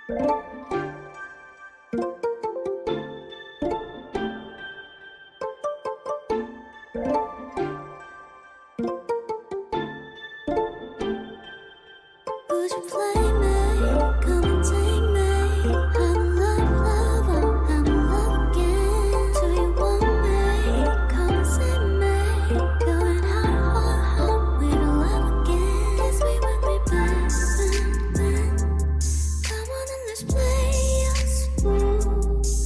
Would you play me? Come and take me. I'm in love, lover. I'm in love again. Do you want me? Come and save me. Going hard, we don't love again. Kiss me when we bend. Come on and let's play us. Ooh,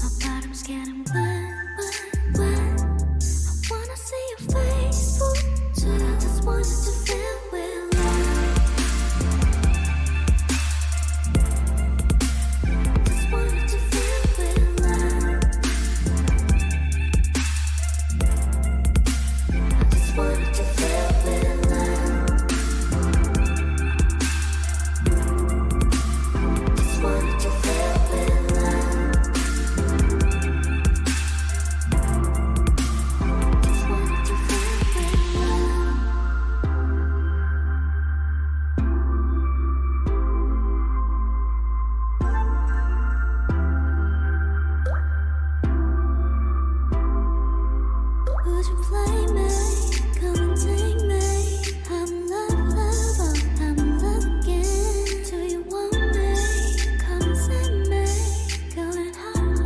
my bottom's getting wet. I wanna see your face, so I just wanted to feel with love. Just wanted to feel with love. I just wanted to feel with love. Just wanted to feel with love. Just wanted to feel with love. Would you play me? Come and take me. I'm in love, lover. I'm in love again. Do you want me? Come and save me. Going hard,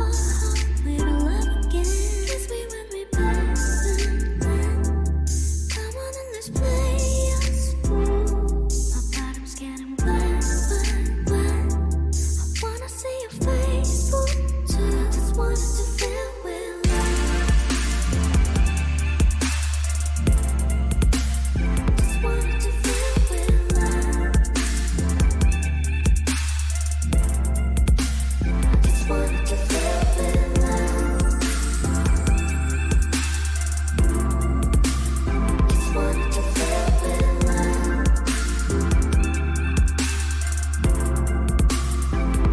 we don't love again. Kiss me when we bend. Come on and let's play us. Ooh, my bottom's getting wet. I wanna see your face, so I just wanted to feel with love. Just wanted to feel with love. Just wanted to feel with love. Just wanted to feel with love.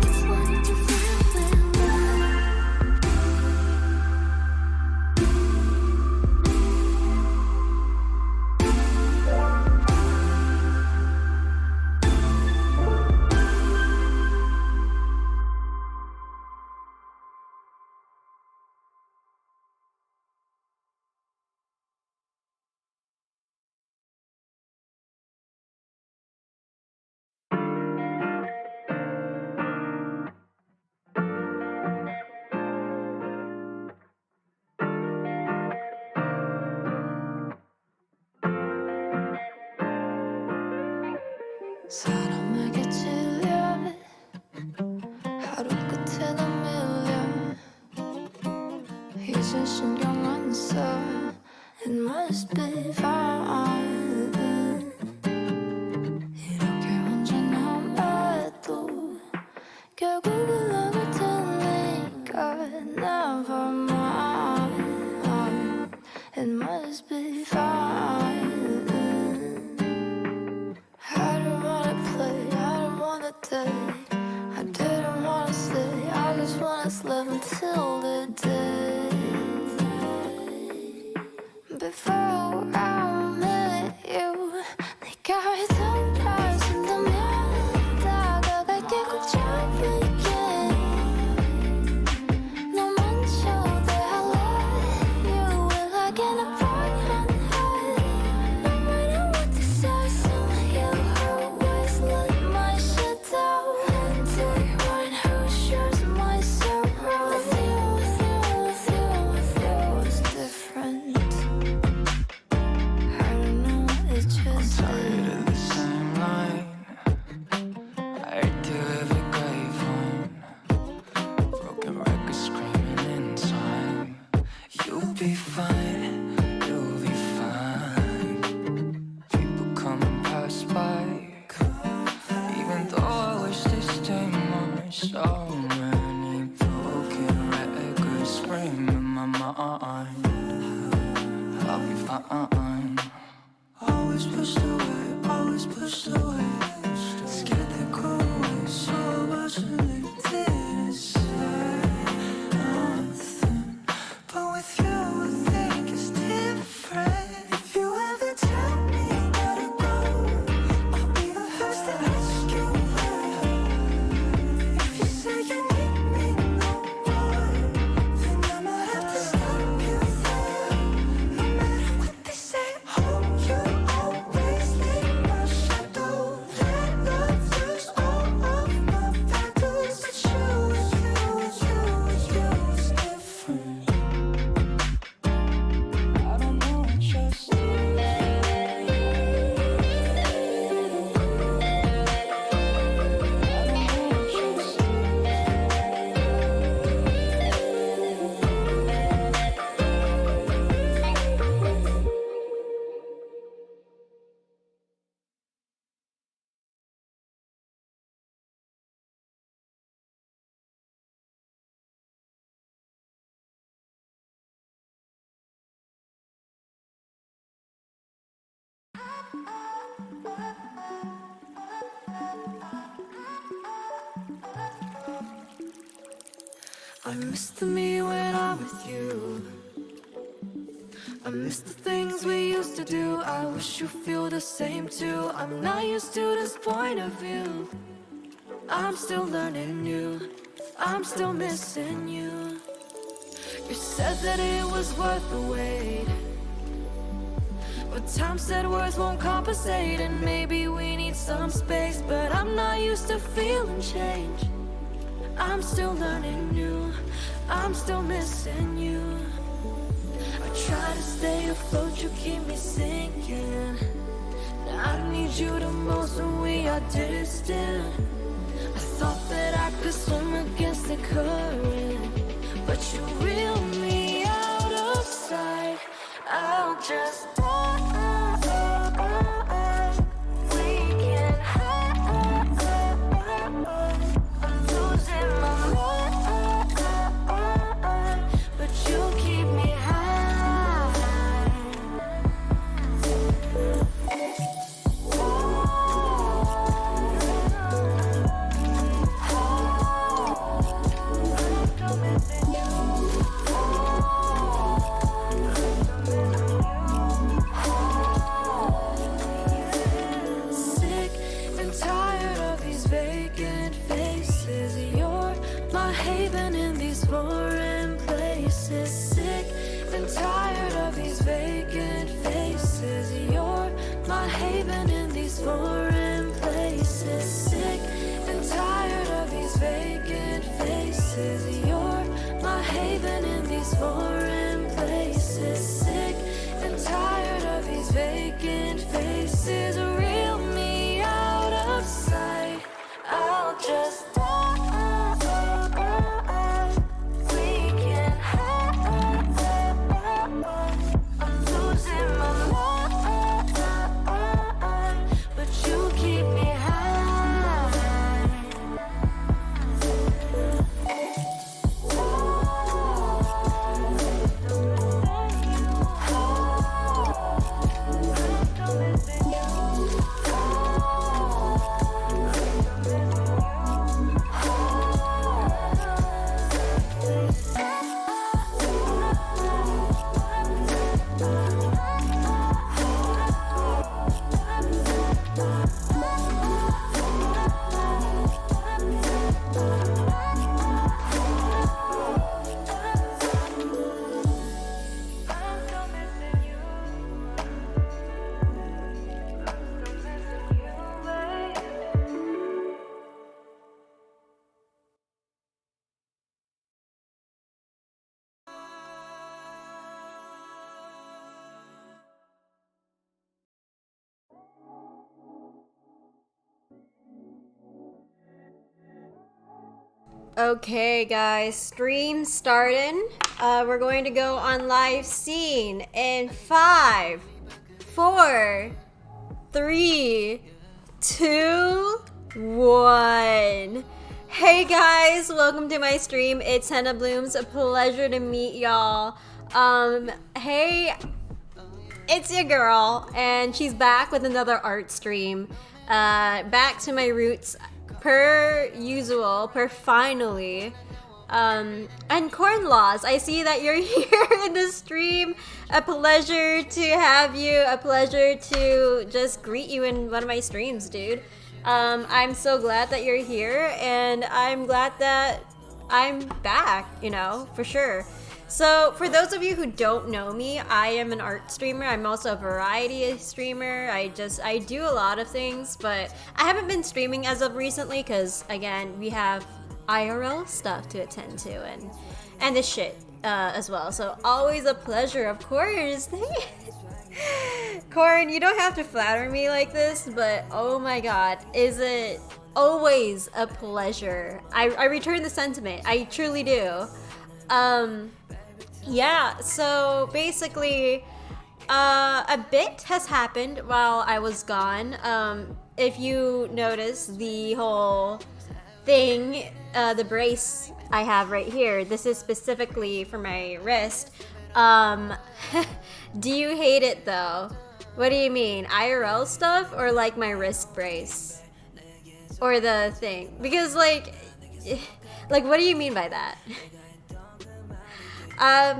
Just wanted to feel with love. 사람에게 찔려 하루 끝에 나 밀려 이젠 신경 안 써. It must be fine. 이렇게 혼자 남아도 결국은 나갈 테니까 never mind. It must be fine. I don't wanna play, I don't wanna date, I didn't wanna stay, I just wanna live until the day before I met you. 네가 돌아선다면 다가갈게 꼭 잡을게. I miss the me when I'm with you. I miss the things we used to do. I wish you feel the same too. I'm not used to this point of view. I'm still learning new. I'm still missing you. You said that it was worth the wait, but time said words won't compensate. And maybe we need some space, but I'm not used to feeling change. I'm still learning new. I'm still missing you. I try to stay afloat, you keep me sinking. Now I need you the most when we are distant. I thought that I could swim against the current, but you reel me out of sight. I'll just we can hide. I'm losing my mind, but you keep me sick and tired of these vacant faces. You're my haven in these foreign places. Sick and tired of these vacant faces. You're my haven in these foreign places. Sick and tired of these vacant faces. You're my haven in these foreign places. Sick and tired of these vacant faces. Reel me out of sight. I'll just we can hide. I'm losing my mind, but you keep me Okay, guys, stream starting. We're going to go on live scene in 5, 4, 3, 2, 1. Hey guys, welcome to my stream. It's Henna Blooms. A pleasure to meet y'all. Hey, it's your girl, and she's back with another art stream. Back to my roots. Per usual, per finally. And Corn Laws, I see that you're here in the stream. A pleasure to have you. A pleasure to just greet you in one of my streams, dude. I'm so glad that you're here, and I'm glad that I'm back, you know, for sure. So for those of you who don't know me, I am an art streamer. I'm also a variety streamer. I do a lot of things, but I haven't been streaming as of recently because, again, we have IRL stuff to attend to and this shit as well. So always a pleasure, of course. Corn, you don't have to flatter me like this, but oh my god, is it always a pleasure. I return the sentiment. I truly do. Yeah, so basically, a bit has happened while I was gone. If you notice the whole thing, the brace I have right here, this is specifically for my wrist. Do you hate it though? What do you mean? IRL stuff or like my wrist brace? Or the thing? Because like what do you mean by that?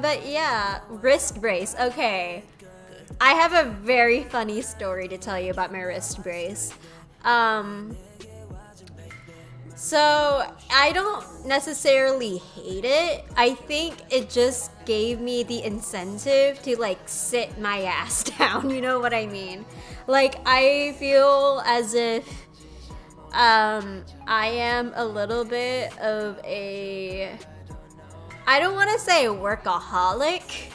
But yeah, wrist brace. Okay. I have a very funny story to tell you about my wrist brace. So I don't necessarily hate it. I think it just gave me the incentive to like sit my ass down. You know what I mean? Like I feel as if I am a little bit of a, I don't want to say workaholic.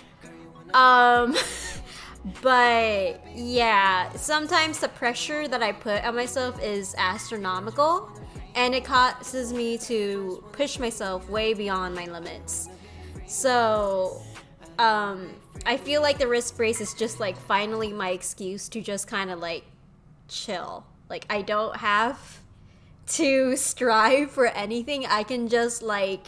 But yeah, sometimes the pressure that I put on myself is astronomical, and it causes me to push myself way beyond my limits. So, I feel like the wrist brace is just like finally my excuse to just kind of like chill. Like, I don't have to strive for anything. I can just like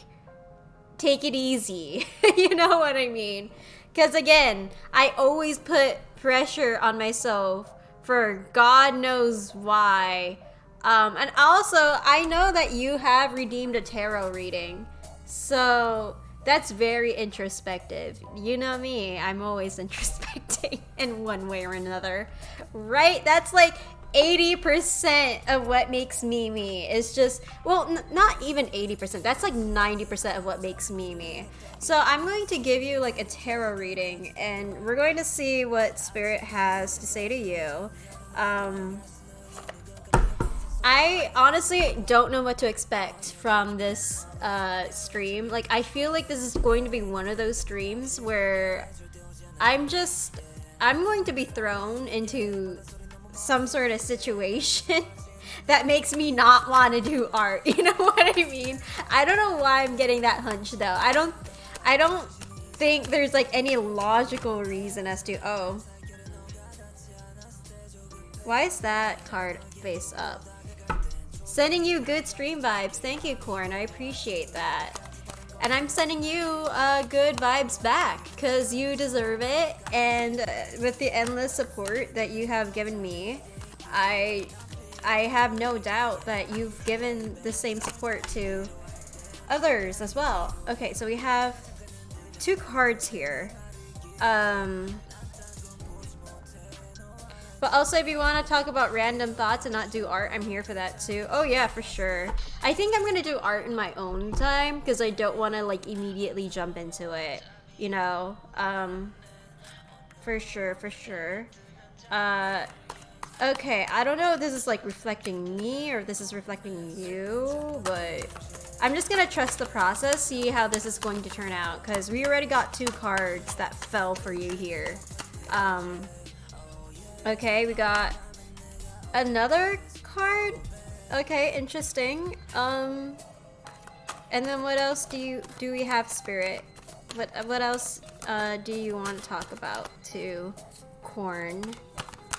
take it easy. You know what I mean? Because again, I always put pressure on myself for God knows why. And also, I know that you have redeemed a tarot reading. So that's very introspective. You know me, I'm always introspecting in one way or another. Right? That's like 80% of what makes me me. Is just, well, not even 80%. That's like 90% of what makes me me. So I'm going to give you like a tarot reading, and we're going to see what Spirit has to say to you. I honestly don't know what to expect from this stream. Like, I feel like this is going to be one of those streams where I'm going to be thrown into some sort of situation that makes me not want to do art. You know what I mean? I don't know why I'm getting that hunch though. I don't think there's like any logical reason as to, oh, why is that card face up? Sending you good stream vibes. Thank you, Corn. I appreciate that. And I'm sending you good vibes back because you deserve it. And with the endless support that you have given me, I have no doubt that you've given the same support to others as well. Okay, so we have 2 cards here. But also, if you want to talk about random thoughts and not do art, I'm here for that too. Oh yeah, for sure. I think I'm gonna do art in my own time because I don't want to like immediately jump into it. You know, for sure. Okay, I don't know if this is like reflecting me or if this is reflecting you, but I'm just gonna trust the process, see how this is going to turn out, because we already got 2 cards that fell for you here. Okay, we got another card. Okay, interesting. And then what else do we have, Spirit? What else do you want to talk about to Corn,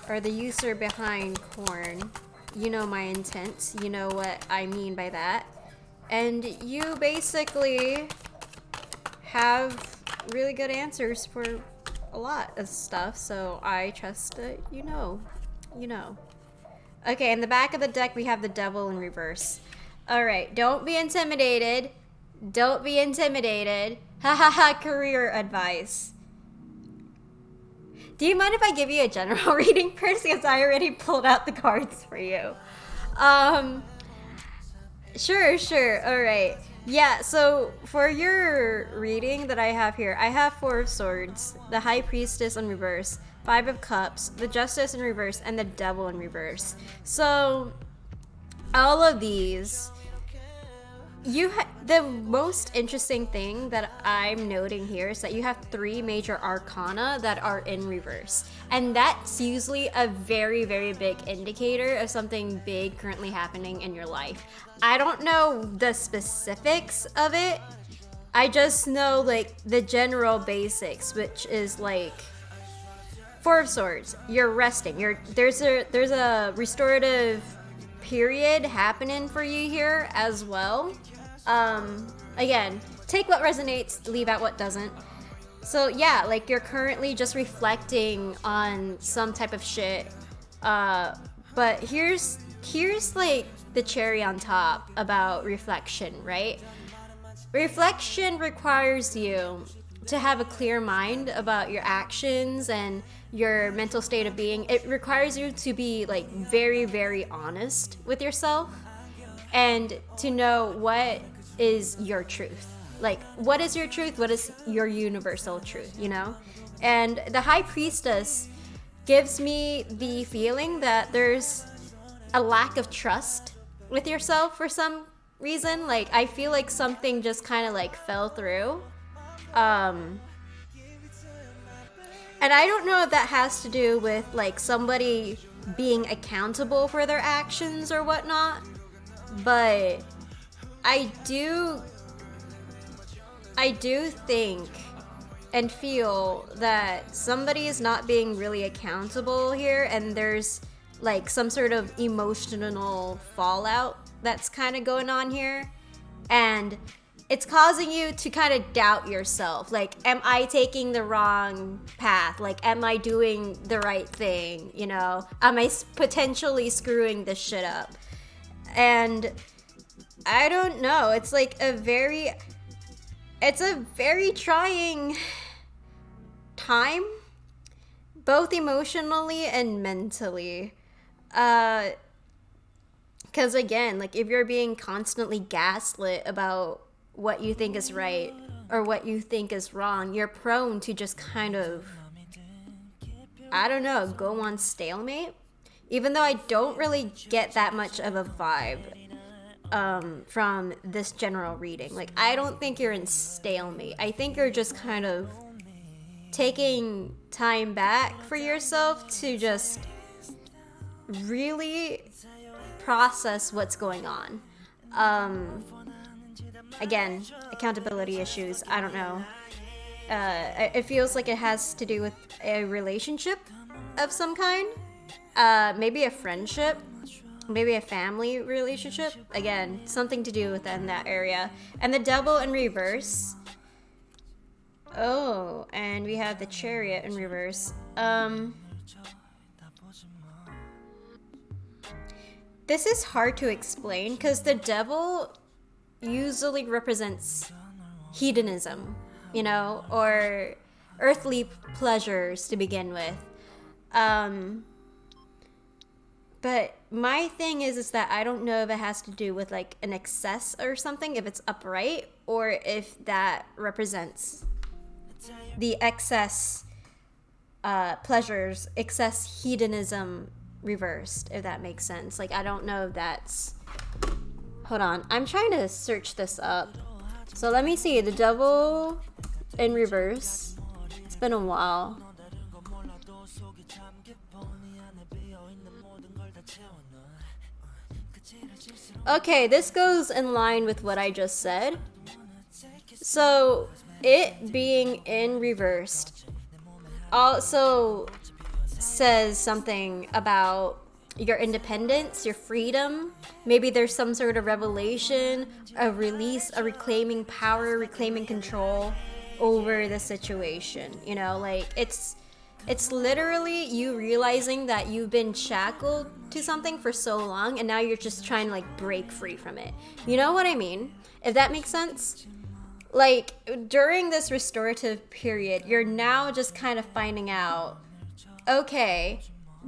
or the user behind Corn? You know my intent. You know what I mean by that. And you basically have really good answers for a lot of stuff, so I trust that you know. Okay, in the back of the deck we have the Devil in reverse. Alright, don't be intimidated. Don't be intimidated. Hahaha, career advice. Do you mind if I give you a general reading first? Because I already pulled out the cards for you. Sure. Alright. Yeah, so for your reading that I have here, I have 4 of Swords, the High Priestess in reverse, 5 of Cups, the Justice in reverse, and the Devil in reverse. So, all of these, the most interesting thing that I'm noting here is that you have 3 major arcana that are in reverse. And that's usually a very, very big indicator of something big currently happening in your life. I don't know the specifics of it. I just know like the general basics, which is like 4 of Swords. You're resting. There's a restorative period happening for you here as well. Again, take what resonates, leave out what doesn't. So yeah, like you're currently just reflecting on some type of shit. But here's like the cherry on top about reflection, right? Reflection requires you to have a clear mind about your actions and your mental state of being. It requires you to be like very, very honest with yourself and to know what is your truth. Like, what is your truth? What is your universal truth, you know? And the High Priestess gives me the feeling that there's a lack of trust with yourself for some reason. Like, I feel like something just kind of like fell through. And I don't know if that has to do with like somebody being accountable for their actions or whatnot, but I do think and feel that somebody is not being really accountable here, and there's like some sort of emotional fallout that's kind of going on here, and it's causing you to kind of doubt yourself. Like, am I taking the wrong path? Like, am I doing the right thing? You know, am I potentially screwing this shit up? And I don't know. It's like it's a very trying time, both emotionally and mentally. Because again, like if you're being constantly gaslit about what you think is right or what you think is wrong, you're prone to just kind of, I don't know, go on stalemate. Even though I don't really get that much of a vibe from this general reading. Like, I don't think you're in stalemate. I think you're just kind of taking time back for yourself to just really process what's going on. Again, accountability issues, I don't know. It feels like it has to do with a relationship of some kind. Maybe a friendship. Maybe a family relationship. Again, something to do within that area. And the Devil in reverse. Oh, and we have the Chariot in reverse. This is hard to explain because the Devil usually represents hedonism, you know, or earthly pleasures to begin with. But my thing is that I don't know if it has to do with like an excess or something, if it's upright, or if that represents the excess pleasures, excess hedonism reversed, if that makes sense. Like, I don't know if that's... Hold on, I'm trying to search this up. So let me see, the Devil in reverse. It's been a while. Okay, this goes in line with what I just said. So, it being in reversed also says something about your independence, your freedom. Maybe there's some sort of revelation, a release, a reclaiming power, reclaiming control over the situation. You know, like it's literally you realizing that you've been shackled to something for so long and now you're just trying to like break free from it. You know what I mean? If that makes sense? Like, during this restorative period, you're now just kind of finding out, okay,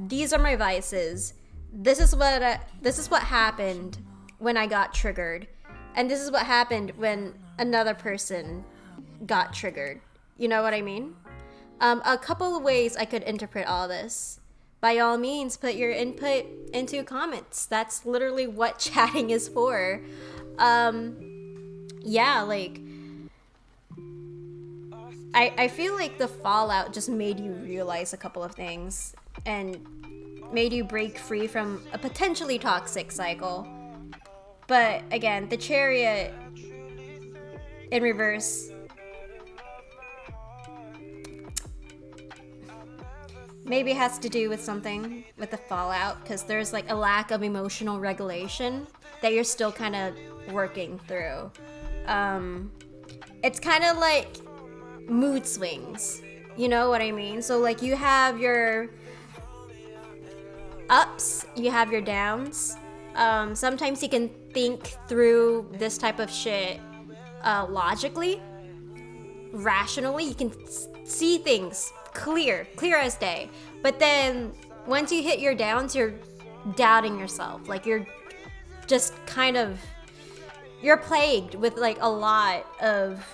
these are my vices. This is what happened when I got triggered. And this is what happened when another person got triggered. You know what I mean? A couple of ways I could interpret all this. By all means, put your input into comments. That's literally what chatting is for. Yeah, like, I feel like the fallout just made you realize a couple of things and made you break free from a potentially toxic cycle. But again, the Chariot in reverse maybe has to do with something with the fallout, because there's like a lack of emotional regulation that you're still kind of working through. It's kind of like mood swings. You know what I mean? So like you have your ups, you have your downs. Sometimes you can think through this type of shit logically, rationally. You can see things clear as day. But then once you hit your downs, you're doubting yourself. Like you're just kind of, you're plagued with like a lot of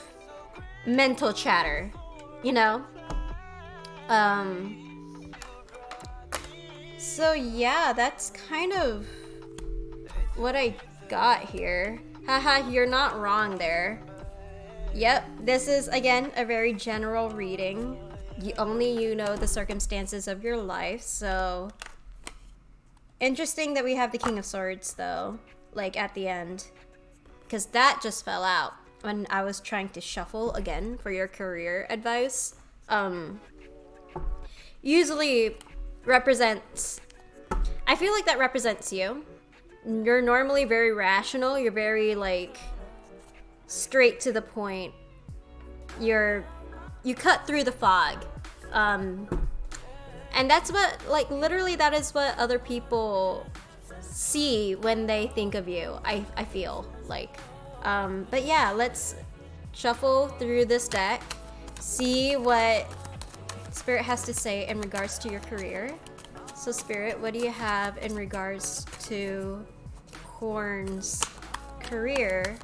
mental chatter, you know? So yeah, that's kind of what I got here. Haha, you're not wrong there. Yep, this is again a very general reading. Only you know the circumstances of your life, so interesting that we have the King of Swords though, like at the end, because that just fell out when I was trying to shuffle again for your career advice. Usually represents, I feel like that represents you. You're normally very rational, you're very like straight to the point. You cut through the fog. And that's what, like, literally that is what other people see when they think of you, I feel like. But yeah, let's shuffle through this deck, see what Spirit has to say in regards to your career. So Spirit, what do you have in regards to Horn's career?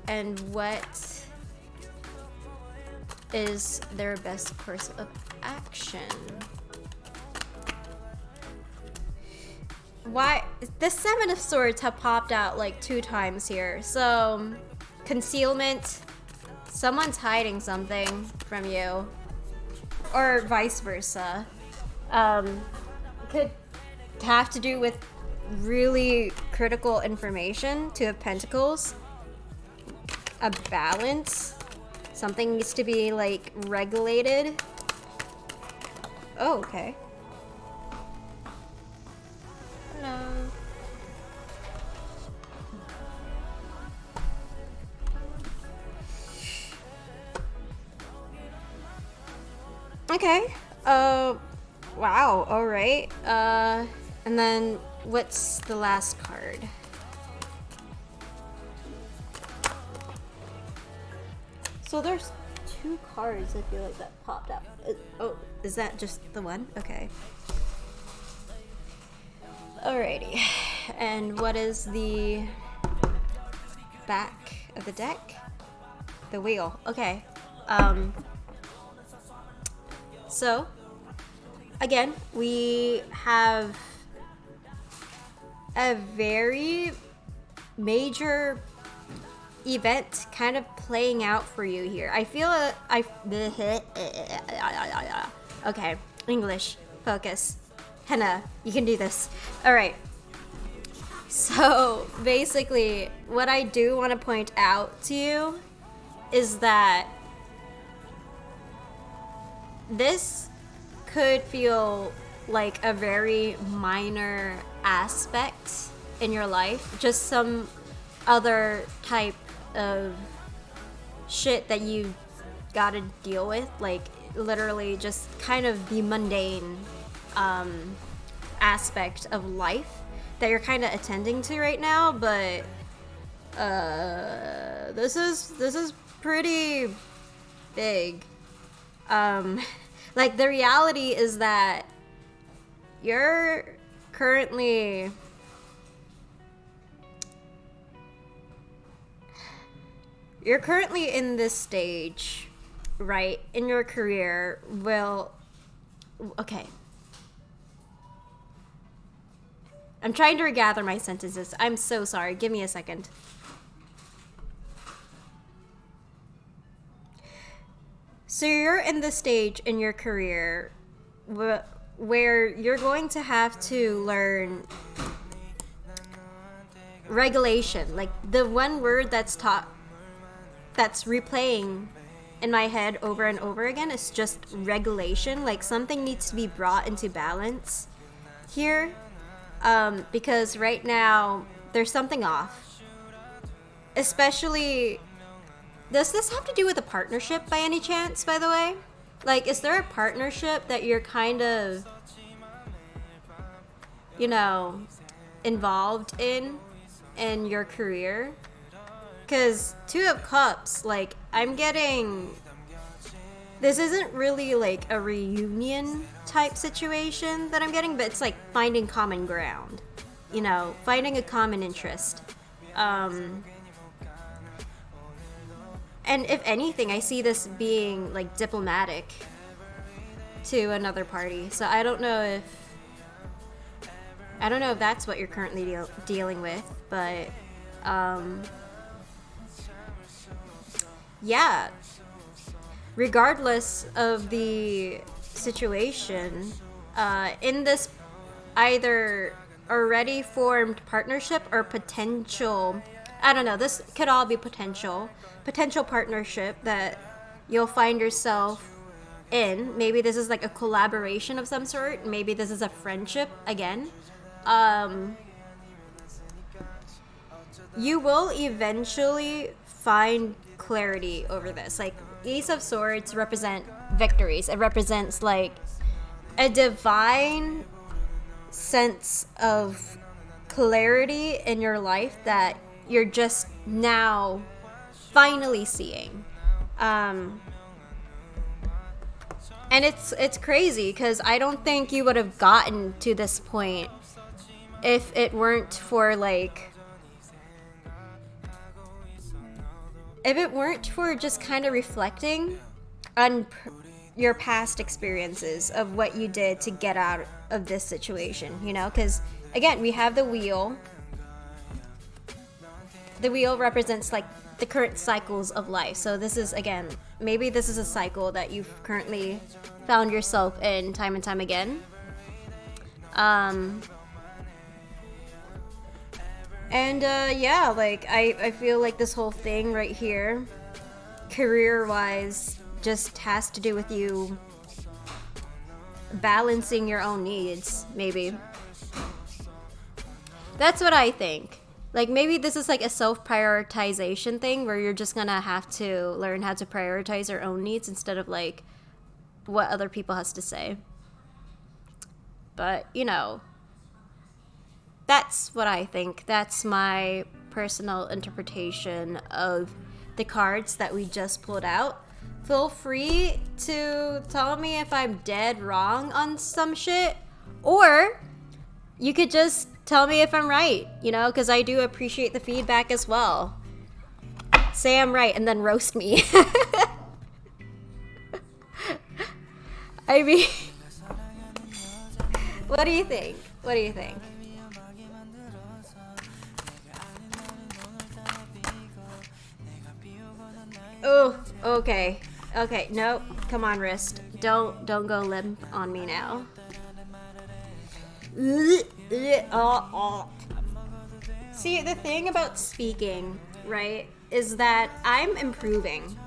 And what is their best course of action? Why the Seven of Swords have popped out like 2 times here. So concealment, someone's hiding something from you, or vice versa. Could have to do with really critical information. 2 of Pentacles, a balance. Something needs to be like regulated. Oh, okay. Hello. Okay. Wow. All right. And then what's the last card? So there's 2 cards I feel like that popped up. Oh, is that just the one? Okay. Alrighty. And what is the back of the deck? The wheel. Okay. So again, we have a very major event kind of playing out for you here. I feel okay, English, focus. Henna, you can do this. All right. So basically, what I do want to point out to you is that this could feel like a very minor aspect in your life, just some other type of shit that you gotta deal with, like literally just kind of the mundane aspect of life that you're kind of attending to right now. But this is pretty big. Like the reality is that you're currently in this stage, right, in your career. Well, okay. I'm trying to regather my sentences. I'm so sorry. Give me a second. So you're in the stage in your career where you're going to have to learn regulation. Like the one word that's replaying in my head over and over again is just regulation. Like something needs to be brought into balance here, because right now there's something off, especially Does this have to do with a partnership by any chance, by the way? Like, is there a partnership that you're kind of, you know, involved in your career? Because Two of Cups, like, I'm getting... This isn't really like a reunion type situation that I'm getting, but it's like finding common ground. You know, finding a common interest. And if anything, I see this being like diplomatic to another party. So I don't know if that's what you're currently dealing with, but yeah. Regardless of the situation, in this either already formed partnership or potential, I don't know, this could all be potential partnership that you'll find yourself in. Maybe this is like a collaboration of some sort. Maybe this is a friendship again. You will eventually find clarity over this. Like, Ace of Swords represent victories. It represents like a divine sense of clarity in your life that you're just now finally seeing. And it's crazy because I don't think you would have gotten to this point if it weren't for just kind of reflecting on your past experiences of what you did to get out of this situation, you know? Because, again, we have the wheel. The wheel represents, like, the current cycles of life. So this is, again, maybe this is a cycle that you've currently found yourself in time and time again. Yeah, like, I feel like this whole thing right here, career-wise, just has to do with you balancing your own needs, maybe. That's what I think. Like, maybe this is like a self-prioritization thing where you're just gonna have to learn how to prioritize your own needs instead of, like, what other people has to say. But, you know, that's what I think. That's my personal interpretation of the cards that we just pulled out. Feel free to tell me if I'm dead wrong on some shit, or you could just tell me if I'm right, you know, because I do appreciate the feedback as well. Say I'm right and then roast me. I mean, what do you think? What do you think? Oh, okay. Okay, no, come on, wrist. Don't go limp on me now. See, the thing about speaking, right, is that I'm improving.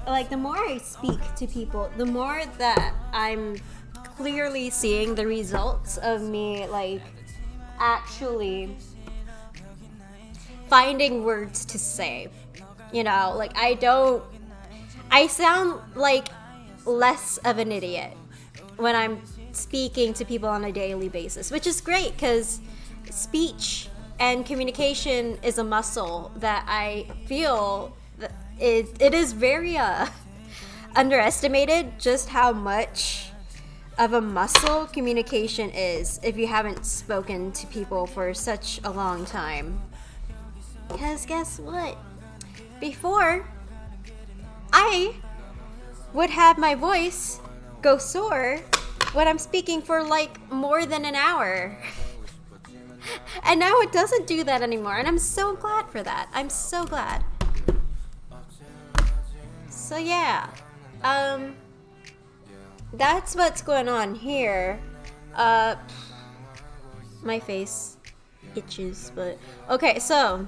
Like, the more I speak to people, the more that I'm clearly seeing the results of me, like, actually finding words to say. You know, like, I sound like less of an idiot when I'm speaking to people on a daily basis, which is great because speech and communication is a muscle that I feel that it is very underestimated just how much of a muscle communication is if you haven't spoken to people for such a long time. Because guess what? Before, I would have my voice go sore when I'm speaking for like more than an hour. And now it doesn't do that anymore, and I'm so glad for that. I'm so glad. So yeah, that's what's going on here. My face itches, but okay, so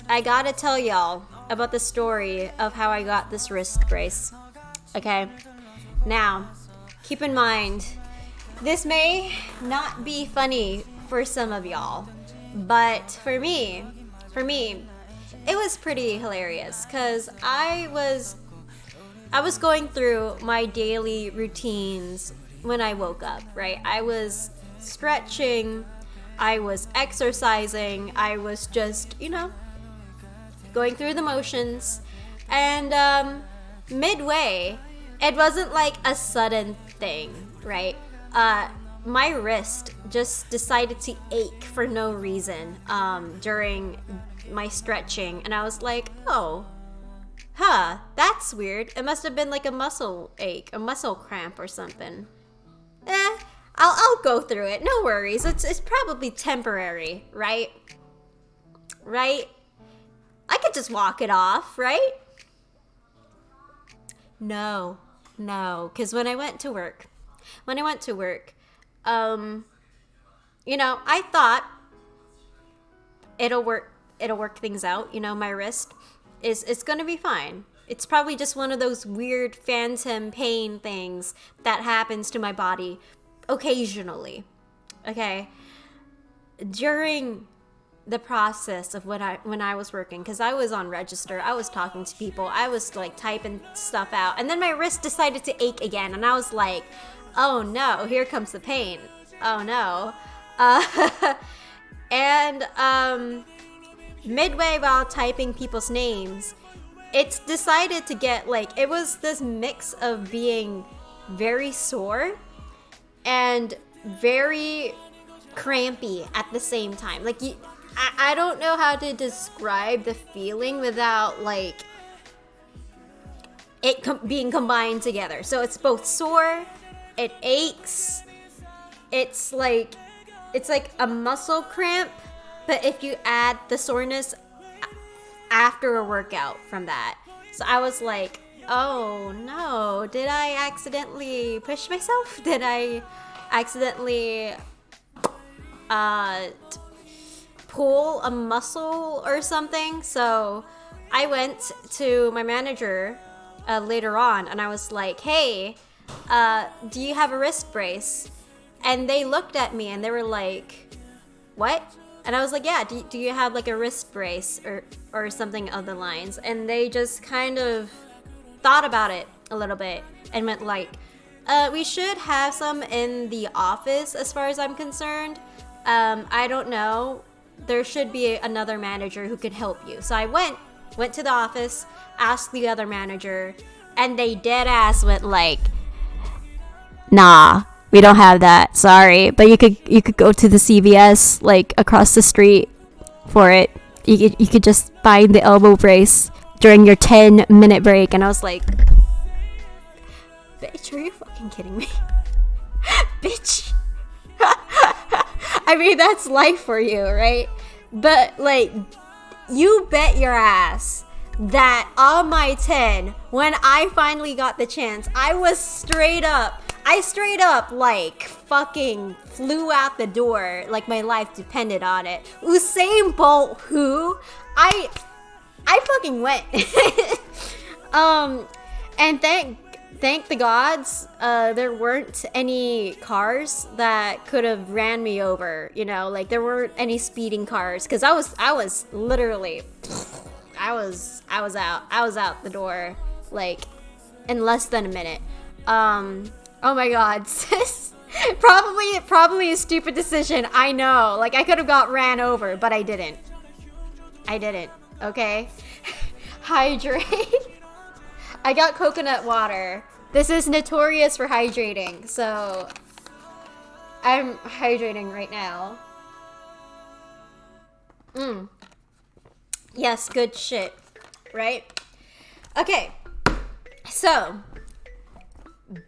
I gotta tell y'all about the story of how I got this wrist brace. Okay, now keep in mind, this may not be funny for some of y'all, but for me, it was pretty hilarious because I was going through my daily routines when I woke up, right? I was stretching, I was exercising, I was just, going through the motions. And midway, it wasn't like a sudden thing, right? My wrist just decided to ache for no reason during my stretching, and I was like, oh, that's weird. It must have been like a muscle ache, a muscle cramp or something. I'll go through it. No worries. It's probably temporary, right? Right? I could just walk it off, right? No, because when I went to work, I thought it'll work things out. My wrist it's gonna be fine. It's probably just one of those weird phantom pain things that happens to my body occasionally. Okay. During the process of when I was working, because I was on register, I was talking to people, I was like typing stuff out, and then my wrist decided to ache again, and I was like, oh no, here comes the pain. Oh no. And midway while typing people's names, it's decided to get like, it was this mix of being very sore and very crampy at the same time. Like, I don't know how to describe the feeling without like it being combined together. So it's both sore, it aches, it's like a muscle cramp, but if you add the soreness after a workout from that. So I was like, oh no, did I accidentally push myself? Did I accidentally pull a muscle or something? So I went to my manager later on, and I was like, hey, do you have a wrist brace? And they looked at me and they were like, what? And I was like, yeah, do you have like a wrist brace or something of the lines? And they just kind of thought about it a little bit and went like, we should have some in the office as far as I'm concerned. I don't know. There should be another manager who could help you. So I went to the office, asked the other manager, and they dead ass went like, nah, we don't have that. Sorry, but you could go to the CVS like across the street for it. You could just find the elbow brace during your 10-minute break. And I was like, bitch, are you fucking kidding me? Bitch. I mean, that's life for you, right? But like, you bet your ass that on my 10, when I finally got the chance, I straight up like fucking flew out the door like my life depended on it. Usain Bolt, who? I fucking went. And thank the gods, there weren't any cars that could have ran me over, like there weren't any speeding cars, because I was literally, I was out the door like in less than a minute. Oh my god, sis. Probably a stupid decision, I know. Like, I could have got ran over, but I didn't, okay? Hydrate. I got coconut water. This is notorious for hydrating, so I'm hydrating right now. Yes, good shit, right? Okay, so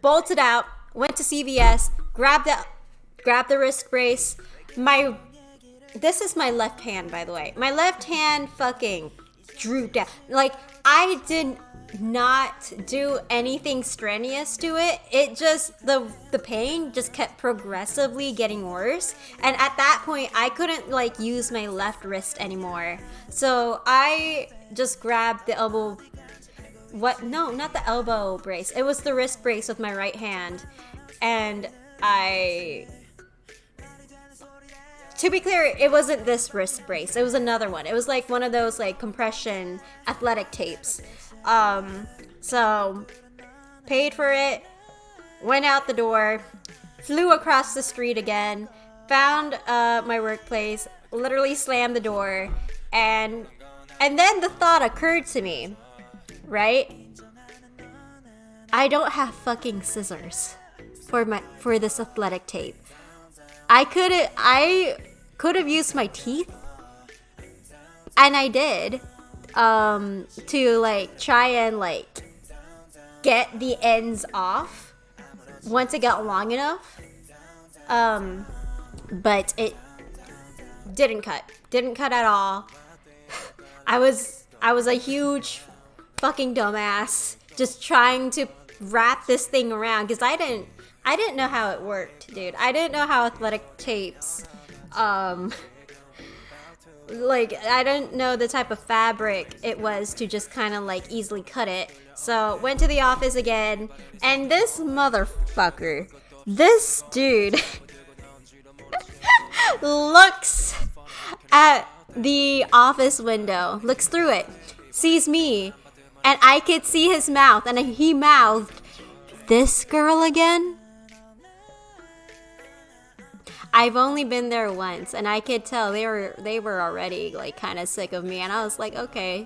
bolted out, went to CVS, grabbed the wrist brace. This is my left hand, by the way. My left hand fucking drooped down. Like, I did not do anything strenuous to it. It just, the pain just kept progressively getting worse. And at that point, I couldn't like use my left wrist anymore. So I just grabbed the elbow. No, not the elbow brace. It was the wrist brace with my right hand. And I to be clear, it wasn't this wrist brace. It was another one. It was like one of those like compression athletic tapes. So paid for it, went out the door, flew across the street again, found my workplace, literally slammed the door, and then the thought occurred to me, right? I don't have fucking scissors for this athletic tape. I could have used my teeth, and I did, to like try and like get the ends off once it got long enough. But it didn't cut at all. I was a huge fucking dumbass just trying to wrap this thing around because I didn't know how it worked, dude. I didn't know how athletic tapes, like, I didn't know the type of fabric it was to just kind of like easily cut it. So went to the office again, and this motherfucker, this dude looks at the office window, looks through it, sees me, and I could see his mouth, and he mouthed, "This girl again?" I've only been there once, and I could tell they were already like kind of sick of me, and I was like, okay,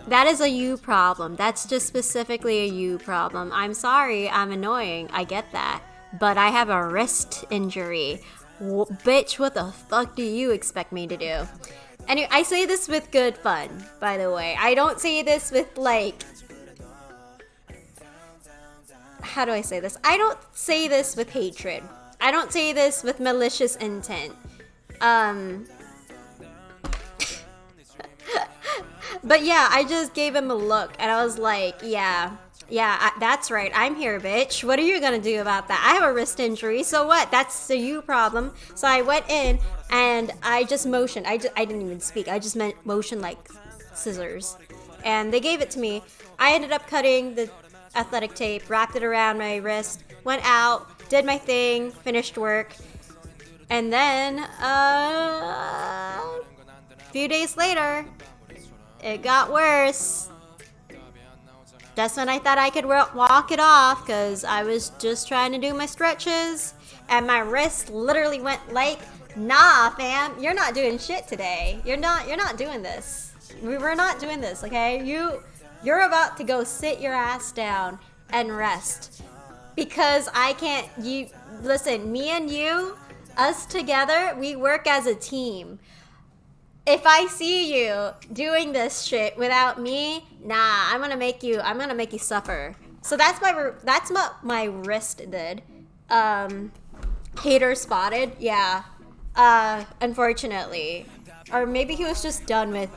that is a you problem. That's just specifically a you problem. I'm sorry, I'm annoying. I get that, but I have a wrist injury. Bitch, what the fuck do you expect me to do? Anyway, I say this with good fun, by the way. I don't say this with like, how do I say this? I don't say this with hatred. I don't say this with malicious intent. But yeah, I just gave him a look, and I was like, yeah, that's right. I'm here, bitch. What are you gonna do about that? I have a wrist injury, so what? That's a you problem. So I went in, and I just motioned. I didn't even speak. I just motioned like scissors. And they gave it to me. I ended up cutting the athletic tape, wrapped it around my wrist, went out, did my thing, finished work, and then a few days later, it got worse. That's when I thought I could walk it off, because I was just trying to do my stretches, and my wrist literally went like, nah, fam, you're not doing shit today. You're not doing this. We're not doing this, okay? You're about to go sit your ass down and rest. Because I can't, listen, me and you, us together, we work as a team. If I see you doing this shit without me, nah, I'm gonna make you suffer. So that's what my wrist did. Hater spotted, yeah. Unfortunately. Or maybe he was just done with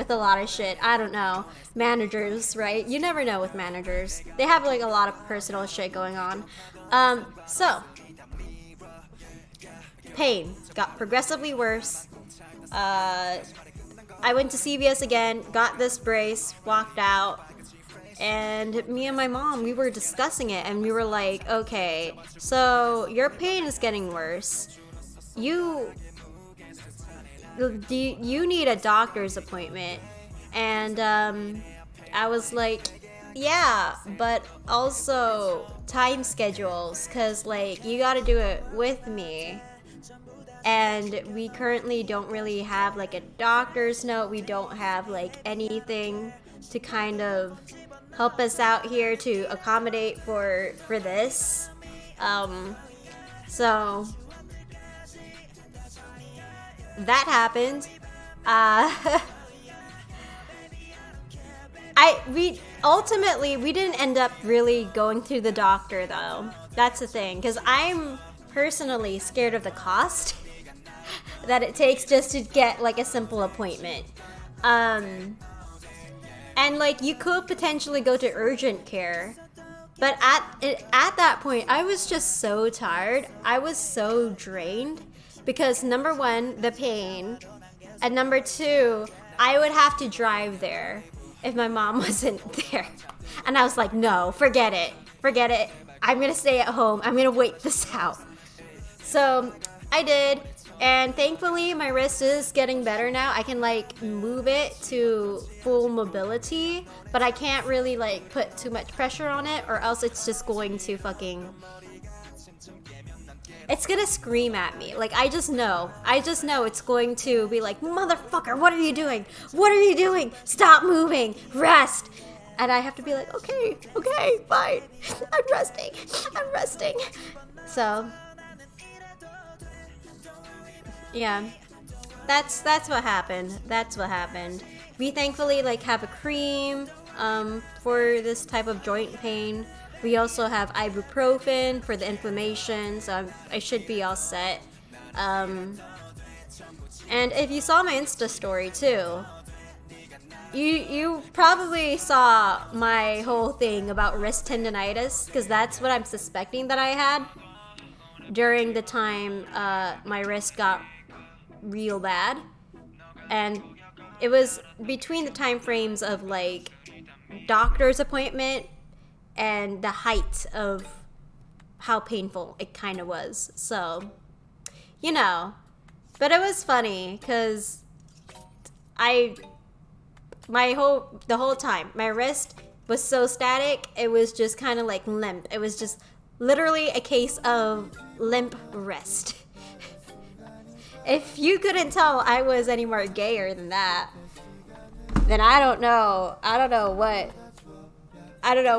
a lot of shit. I don't know. Managers, right? You never know with managers. They have like a lot of personal shit going on. So pain got progressively worse. I went to CVS again, got this brace, walked out, and me and my mom, we were discussing it, and we were like, okay, so your pain is getting worse. You need a doctor's appointment. And I was like, yeah, but also time schedules, because like you got to do it with me, and we currently don't really have like a doctor's note. We don't have like anything to kind of help us out here to accommodate for this. So that happened. We didn't end up really going to the doctor though. That's the thing, because I'm personally scared of the cost that it takes just to get like a simple appointment. And like you could potentially go to urgent care, but at that point I was just so tired. I was so drained because number one, the pain, and number two, I would have to drive there if my mom wasn't there. And I was like, no, forget it. I'm gonna stay at home. I'm gonna wait this out. So I did, and thankfully my wrist is getting better now. I can like move it to full mobility, but I can't really like put too much pressure on it, or else it's just going to fucking... It's gonna scream at me. Like, I just know it's going to be like, motherfucker, what are you doing? What are you doing? Stop moving. Rest. And I have to be like, okay, fine. I'm resting. So, yeah, that's what happened. We thankfully like have a cream for this type of joint pain. We also have ibuprofen for the inflammation, so I should be all set. And if you saw my Insta story too, you probably saw my whole thing about wrist tendonitis, because that's what I'm suspecting that I had during the time my wrist got real bad. And it was between the time frames of like doctor's appointment and the height of how painful it kind of was. So, you know, but it was funny because the whole time my wrist was so static, it was just kind of like limp. It was just literally a case of limp wrist. If you couldn't tell I was any more gayer than that, then I don't know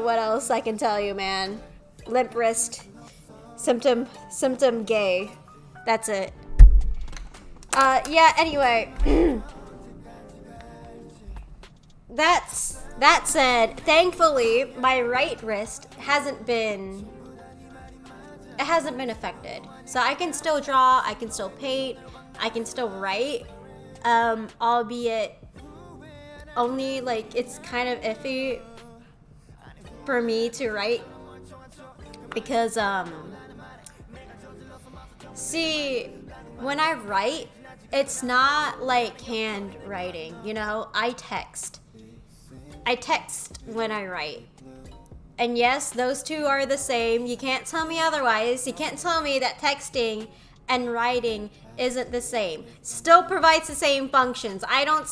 what else I can tell you, man. Limp wrist, symptom gay. That's it. Yeah, anyway. That said, thankfully, my right wrist hasn't been affected. So I can still draw, I can still paint, I can still write, albeit only like it's kind of iffy for me to write because see, when I write, it's not like handwriting, you know. I text when I write. And yes, those two are the same. You can't tell me otherwise. You can't tell me that texting and writing isn't the same. Still provides the same functions. I don't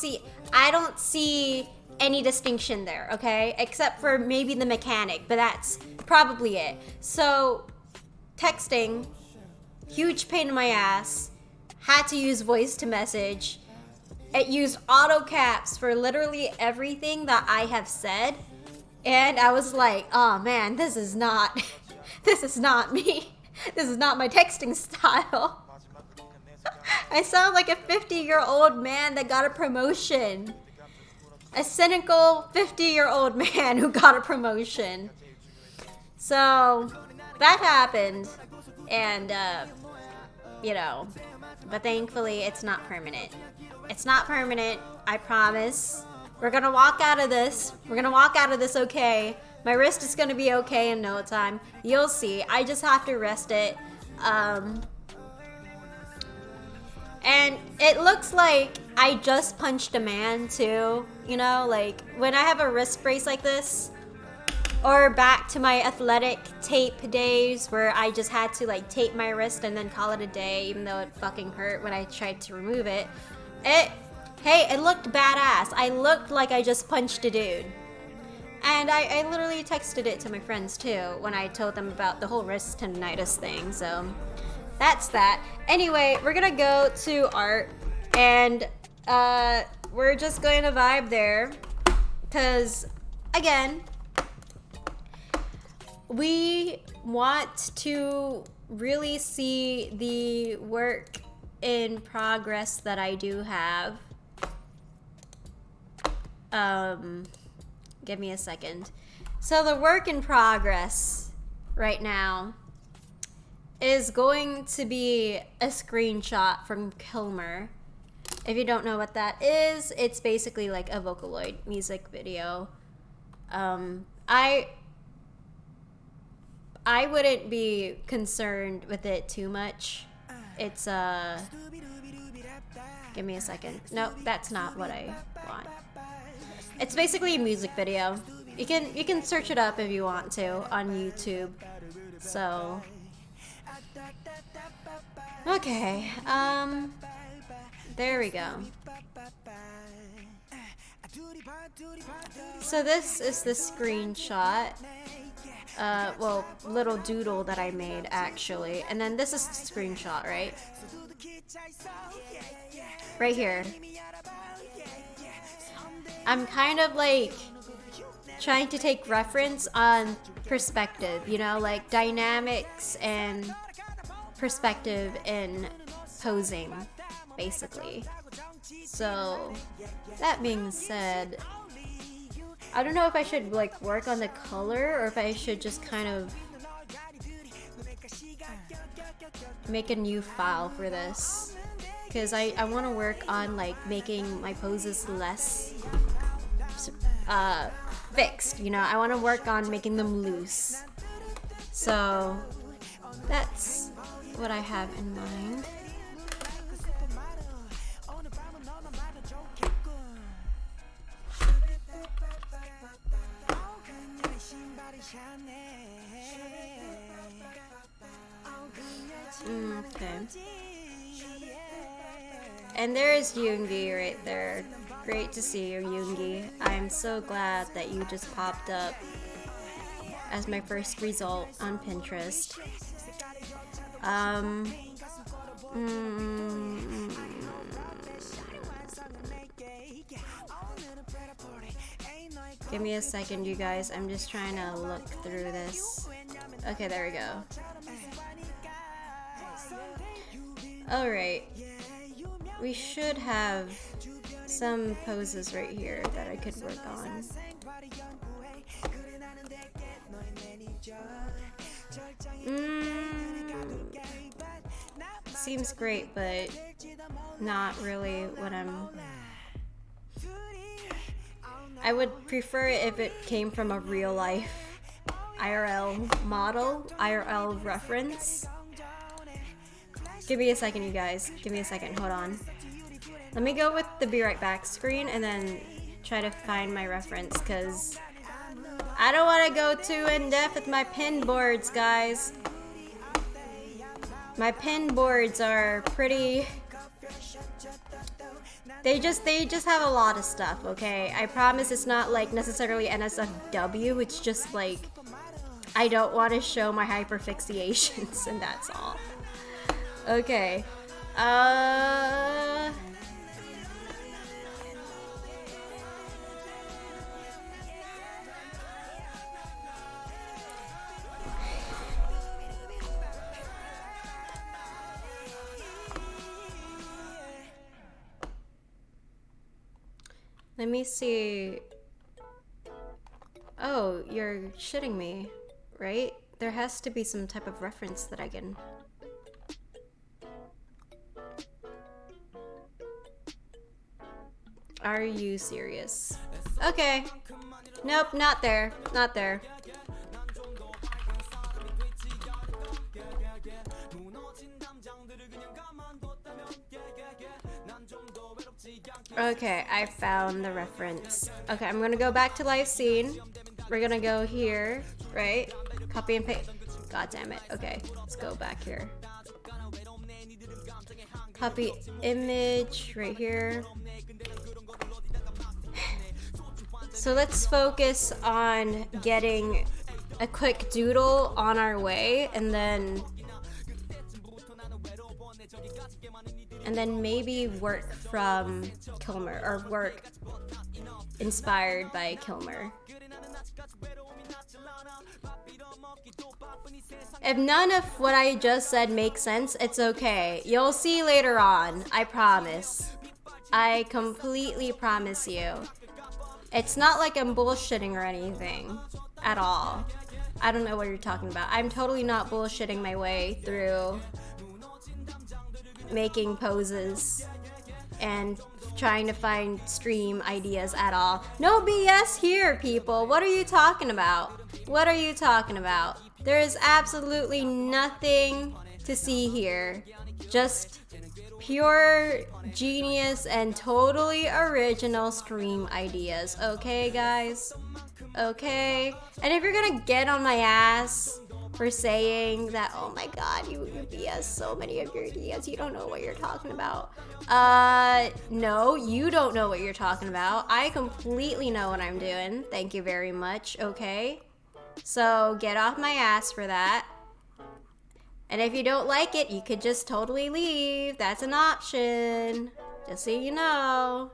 see any distinction there, okay? Except for maybe the mechanic, but that's probably it. So, texting, huge pain in my ass. Had to use voice to message. It used auto caps for literally everything that I have said. And I was like, oh man, this is not me. This is not my texting style. I sound like a 50-year-old man that got a promotion. A cynical 50-year-old man who got a promotion. So, that happened. And, you know, but thankfully it's not permanent. It's not permanent, I promise. We're gonna walk out of this. We're gonna walk out of this okay. My wrist is gonna be okay in no time. You'll see. I just have to rest it. And it looks like I just punched a man too. You know, like when I have a wrist brace like this, or back to my athletic tape days where I just had to like tape my wrist and then call it a day, even though it fucking hurt when I tried to remove it. It looked badass. I looked like I just punched a dude. And I literally texted it to my friends too when I told them about the whole wrist tendonitis thing. So that's that. Anyway, we're gonna go to art and we're just going to vibe there because, again, we want to really see the work in progress that I do have. Give me a second. So the work in progress right now is going to be a screenshot from Kilmer. If you don't know what that is, it's basically like a Vocaloid music video. I wouldn't be concerned with it too much. It's give me a second. No, that's not what I want. It's basically a music video. You can search it up if you want to on YouTube. So Okay, there we go. So this is the screenshot. Well, little doodle that I made actually. And then this is the screenshot, right? Right here. I'm kind of like trying to take reference on perspective, you know, like dynamics and perspective in posing, basically. So, that being said, I don't know if I should like work on the color or if I should just kind of make a new file for this. Because I want to work on like making my poses less fixed, you know. I want to work on making them loose. So that's what I have in mind. Okay. And there is Yoongi right there. Great to see you, Yoongi. I'm so glad that you just popped up as my first result on Pinterest. Give me a second, you guys. I'm just trying to look through this. Okay, there we go. Alright. We should have some poses right here that I could work on. Seems great, but not really what I would prefer it if it came from a real life IRL model, IRL reference. Give me a second, you guys. Give me a second. Hold on. Let me go with the be right back screen and then try to find my reference, because I don't want to go too in depth with my pin boards, guys. My pin boards are pretty... They just have a lot of stuff, okay? I promise it's not like necessarily NSFW. It's just like I don't want to show my hyperfixiations, and that's all. Okay. Let me see. Oh, you're shitting me, right? There has to be some type of reference that I can... Are you serious? Okay. Nope, not there. Not there. Okay, I found the reference. Okay, I'm gonna go back to live scene. We're gonna go here, right? Copy and paste. God damn it. Okay, let's go back here. Copy image right here. So let's focus on getting a quick doodle on our way, and then maybe work from Kilmer, or work inspired by Kilmer. If none of what I just said makes sense, it's okay. You'll see later on. I promise. I completely promise you. It's not like I'm bullshitting or anything at all. I don't know what you're talking about. I'm totally not bullshitting my way through making poses and trying to find stream ideas at all. No BS here, people. What are you talking about? What are you talking about? There is absolutely nothing to see here. Just pure genius and totally original stream ideas. Okay, guys? Okay? And if you're gonna get on my ass for saying that, oh my god, you BS so many of your ideas, you don't know what you're talking about. No, you don't know what you're talking about. I completely know what I'm doing. Thank you very much, okay? So get off my ass for that. And if you don't like it, you could just totally leave. That's an option. Just so you know.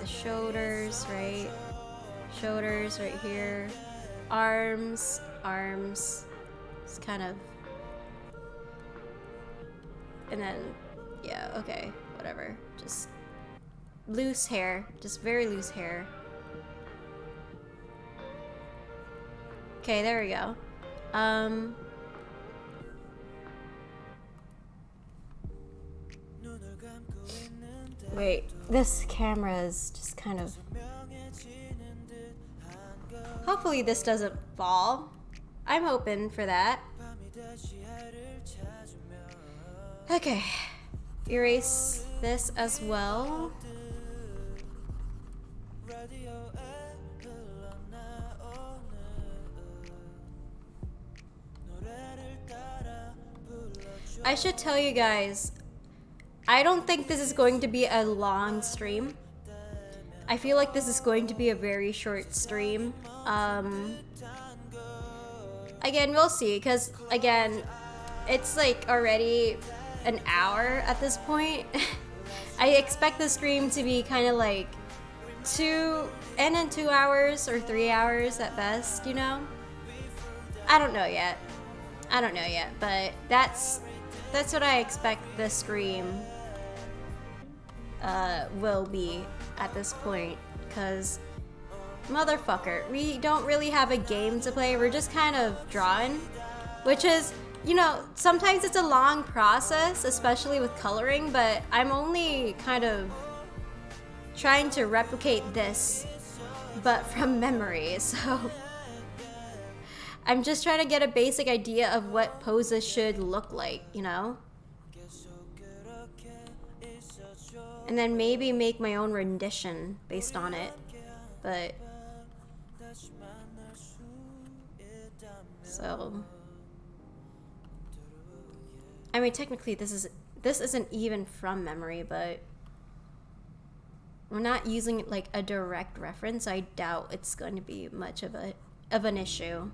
The shoulders, right? Shoulders right here. Arms. It's kind of... And then, yeah, okay, whatever. Just loose hair. Just very loose hair. Okay, there we go. Wait, this camera is just kind of... Hopefully this doesn't fall. I'm hoping for that. Okay. Erase this as well. I should tell you guys, I don't think this is going to be a long stream. I feel like this is going to be a very short stream. Again, we'll see, because again, it's like already an hour at this point. I expect the stream to be kind of like 2 hours or 3 hours at best, you know? I don't know yet, but that's what I expect the stream will be at this point, because motherfucker, we don't really have a game to play. We're just kind of drawing. which is, you know, sometimes it's a long process, especially with coloring, but I'm only kind of trying to replicate this, but from memory, so I'm just trying to get a basic idea of what poses should look like, you know? And then maybe make my own rendition based on it, but so I mean, technically this isn't even from memory, but we're not using like a direct reference. I doubt it's going to be much of an issue.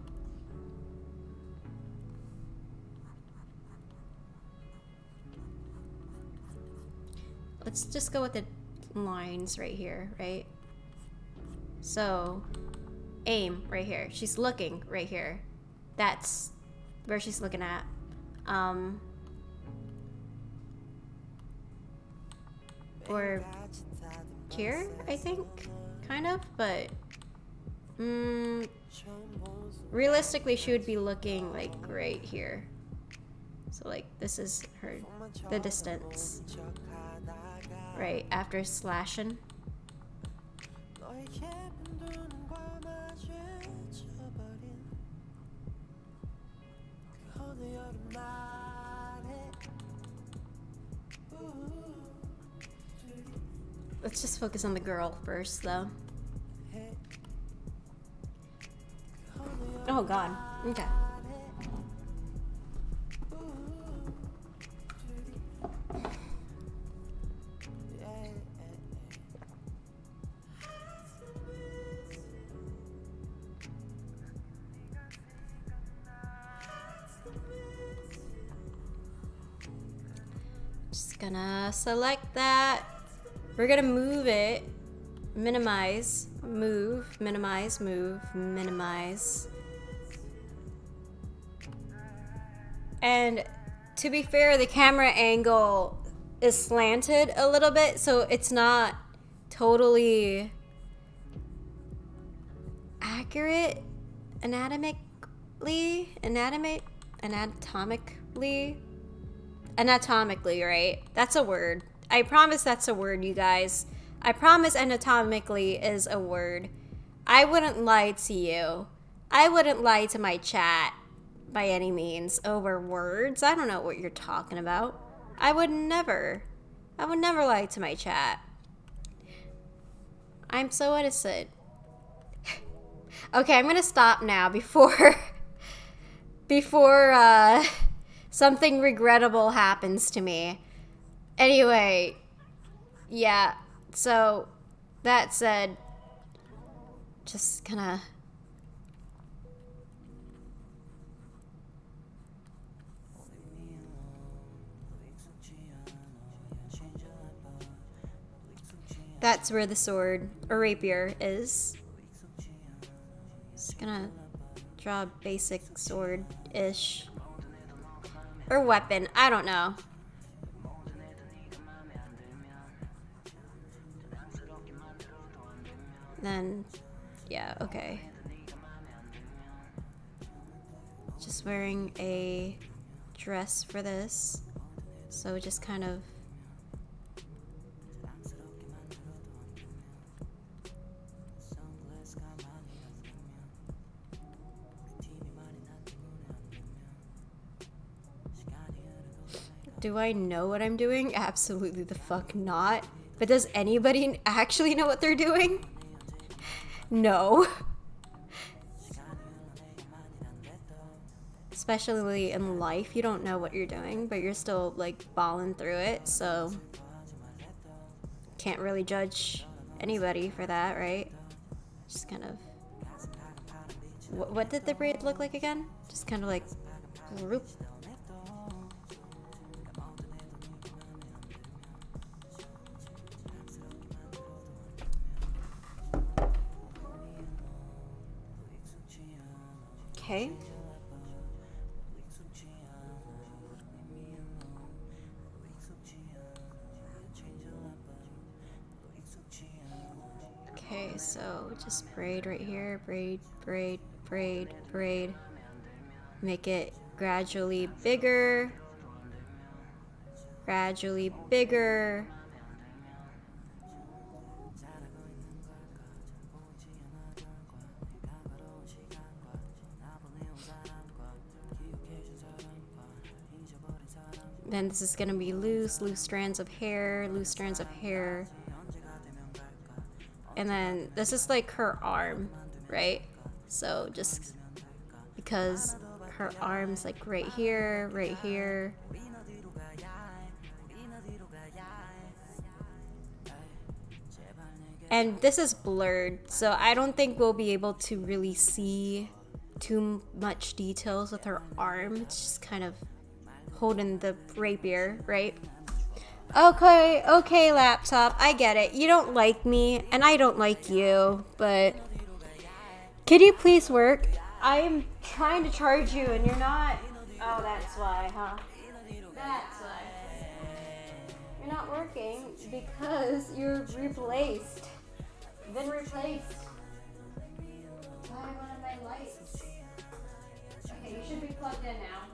Let's just go with the lines right here, right? So, aim right here. She's looking right here. That's where she's looking at. Or here, I think, kind of, but realistically she would be looking like right here. So like this is the distance. Right after slashing. Let's just focus on the girl first, though. Oh god. Okay. Just gonna select that. We're gonna move it, minimize, move, minimize, move, minimize. And to be fair, the camera angle is slanted a little bit, so it's not totally accurate anatomically, right? That's a word. I promise that's a word, you guys. I promise anatomically is a word. I wouldn't lie to you. I wouldn't lie to my chat by any means over words. I don't know what you're talking about. I would never lie to my chat. I'm so innocent. Okay, I'm gonna stop now before something regrettable happens to me. Anyway, yeah, so that said, just gonna that's where the sword or rapier is. Just gonna draw a basic sword-ish or weapon, I don't know. Then, yeah, okay. Just wearing a dress for this. So just kind of do I know what I'm doing? Absolutely the fuck not. But does anybody actually know what they're doing? No. Especially in life, you don't know what you're doing, but you're still like balling through it, so can't really judge anybody for that, right? Just kind of what did the braid look like again? Just kind of like whoop. Okay. Okay, so just braid right here, braid, braid, braid, braid. Make it Gradually bigger. Gradually bigger. Then this is gonna be loose strands of hair, loose strands of hair. And then this is like her arm, right? So just because her arm's like right here, right here. And this is blurred, so I don't think we'll be able to really see too much details with her arm. It's just kind of holding the rapier, right? Okay, laptop, I get it. You don't like me, and I don't like you, but could you please work? I'm trying to charge you, and you're not. Oh, that's why, huh? That's why. You're not working because you're replaced. You've been replaced by one of my lights. Okay, you should be plugged in now.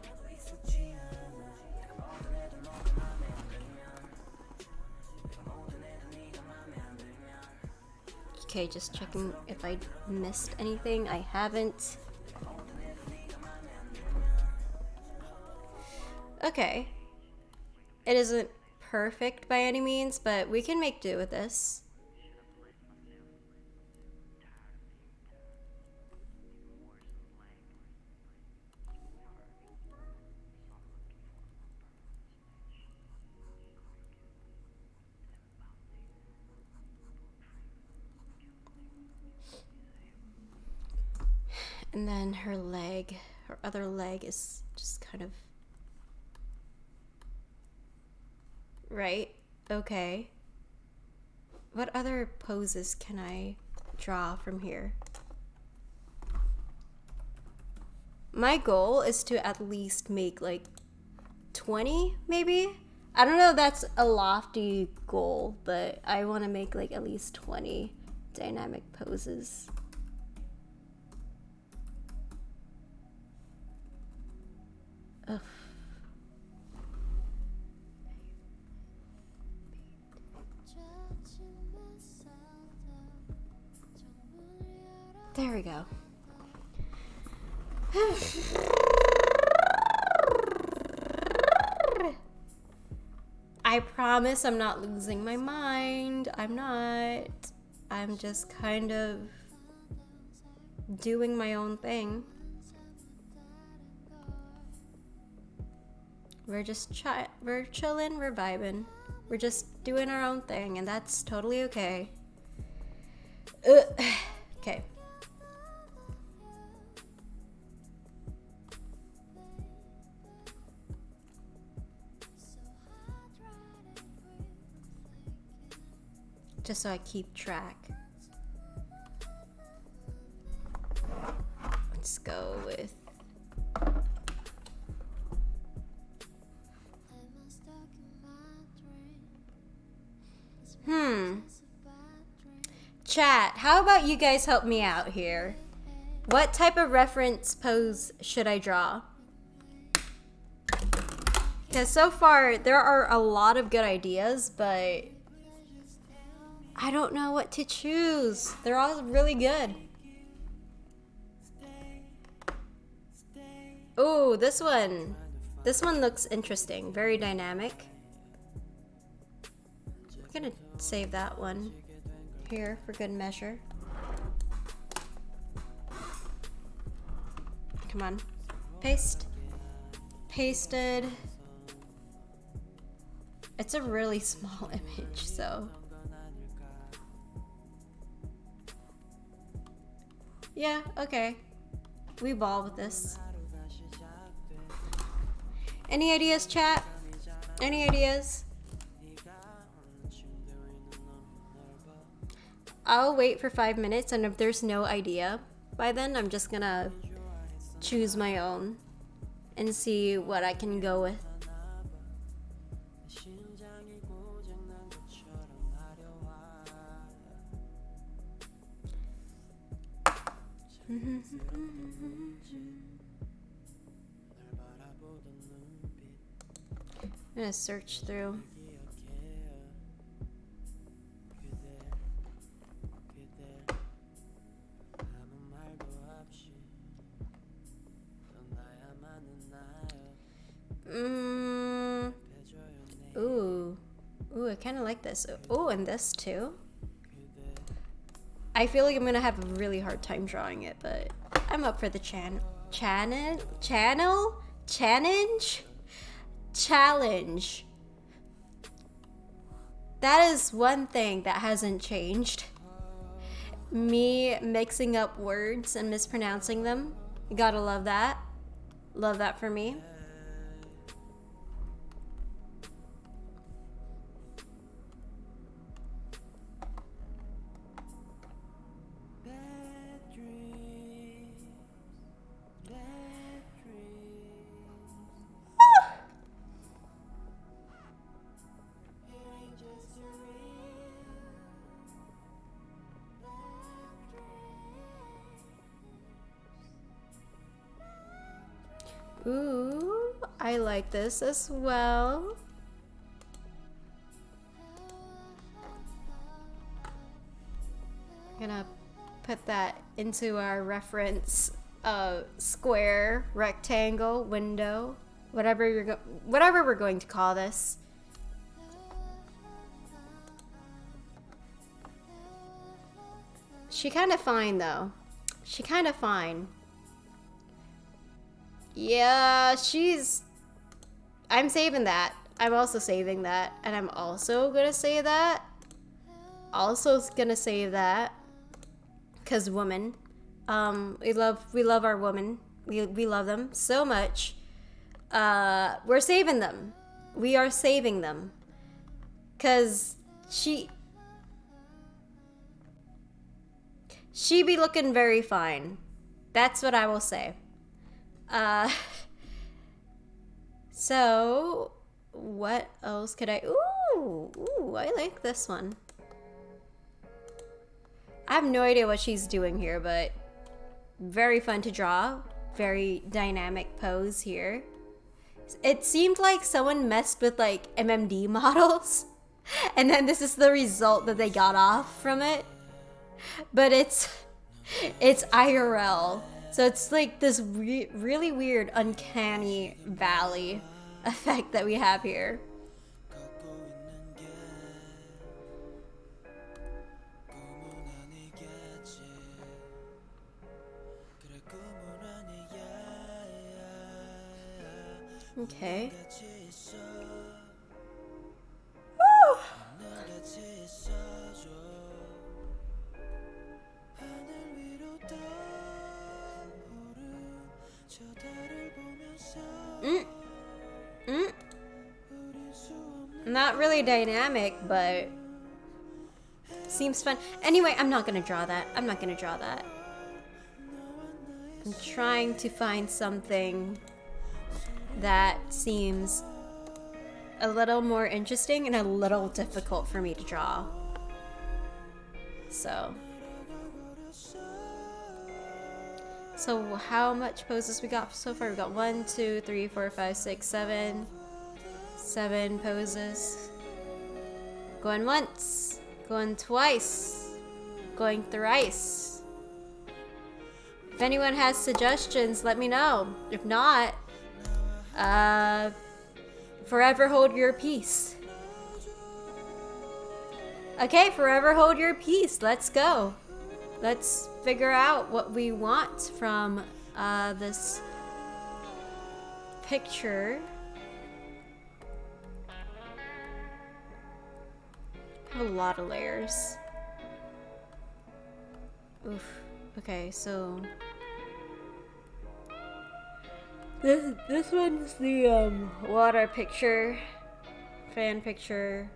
Okay, just checking if I missed anything. I haven't. Okay. It isn't perfect by any means, but we can make do with this. And then her leg, her other leg is just kind of... Right, okay. What other poses can I draw from here? My goal is to at least make like 20, maybe? I don't know if that's a lofty goal, but I want to make like at least 20 dynamic poses. Ugh. There we go. I promise I'm not losing my mind. I'm not. I'm just kind of doing my own thing. We're just we're chilling, we're vibing. We're just doing our own thing, and that's totally okay. Okay. Just so I keep track. Let's go with... Chat, how about you guys help me out here? What type of reference pose should I draw? Because so far, there are a lot of good ideas, but I don't know what to choose. They're all really good. Oh, this one. This one looks interesting. Very dynamic. I'm gonna save that one here for good measure. Come on. Paste. Pasted. It's a really small image, so. Yeah, okay. We ball with this. Any ideas, chat? Any ideas? I'll wait for 5 minutes, and if there's no idea by then, I'm just gonna choose my own and see what I can go with. gonna search through. Ooh. Ooh, I kind of like this. Ooh, and this too. I feel like I'm gonna have a really hard time drawing it, but I'm up for the challenge. That is one thing that hasn't changed. Me mixing up words and mispronouncing them. You gotta love that. Love that for me. Ooh, I like this as well. Gonna put that into our reference square, rectangle, window, whatever we're going to call this. She kind of fine though. She kind of fine. Yeah, I'm saving that. I'm also saving that. And I'm also gonna say that. Also gonna say that. Cause women. We love our women. We love them so much. We're saving them. We are saving them. Cause she be looking very fine. That's what I will say. So what else could I, ooh, I like this one. I have no idea what she's doing here, but very fun to draw. Very dynamic pose here. It seemed like someone messed with like MMD models and then this is the result that they got off from it. But it's IRL. So it's like this really weird, uncanny valley effect that we have here. Okay. Woo! Not really dynamic, but seems fun. Anyway, I'm not gonna draw that. I'm trying to find something that seems a little more interesting and a little difficult for me to draw. So how much poses we got so far? We got 1, 2, 3, 4, 5, 6, 7. 7 poses. Going once, going twice, going thrice. If anyone has suggestions, let me know. If not, forever hold your peace. Okay, forever hold your peace. Let's go. Let's figure out what we want from this picture. I have a lot of layers. Oof. Okay, so this one's the water picture, fan picture.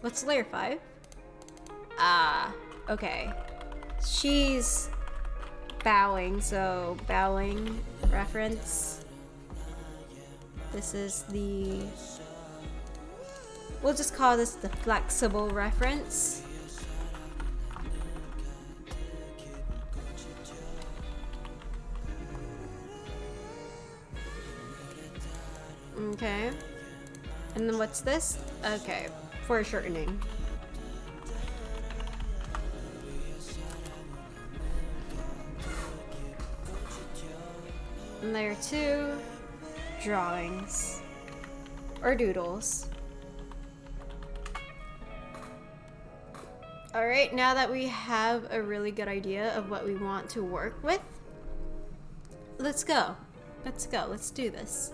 What's layer 5? Ah, okay. She's bowing, so bowing reference. This is the, we'll just call this the flexible reference. Okay. And then what's this? Okay, foreshortening. And layer 2, drawings. Or doodles. Alright, now that we have a really good idea of what we want to work with, let's go. Let's go. Let's do this.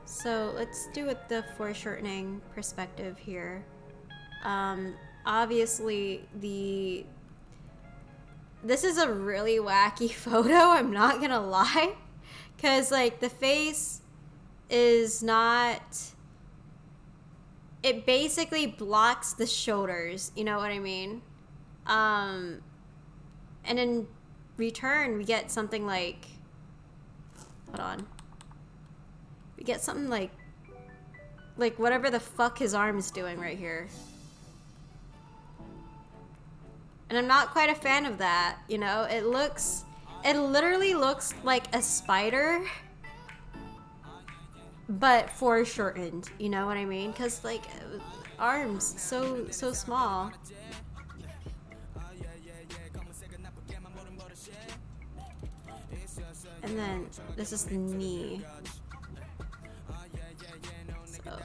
So let's do it the foreshortening perspective here. Obviously, this is a really wacky photo, I'm not gonna lie. Because, like, the face is not... It basically blocks the shoulders, you know what I mean? And in return, we get something like... Hold on. We get something like whatever the fuck his arm is doing right here. And I'm not quite a fan of that, you know? It literally looks like a spider, but foreshortened, you know what I mean? Because, like, arms, so small. And then this is the knee. So.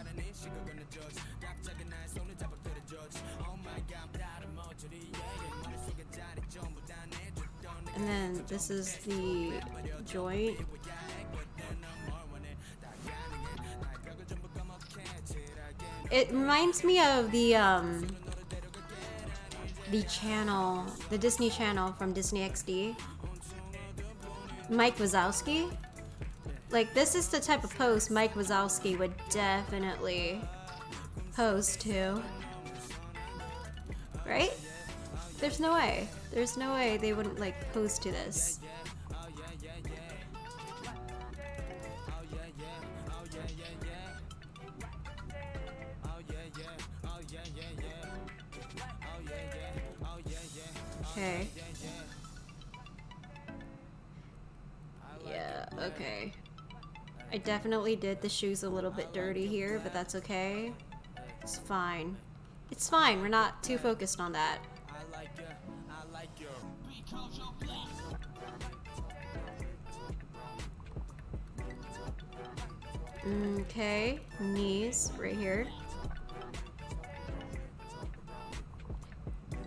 And then this is the joint. It reminds me of the channel, the Disney Channel from Disney XD. Mike Wazowski. Like, this is the type of pose Mike Wazowski would definitely pose to. Right? There's no way. There's no way they wouldn't, like, pose to this. Okay. Yeah, okay. I definitely did the shoes a little bit dirty here, but that's okay. It's fine. It's fine, we're not too focused on that. Okay, knees right here.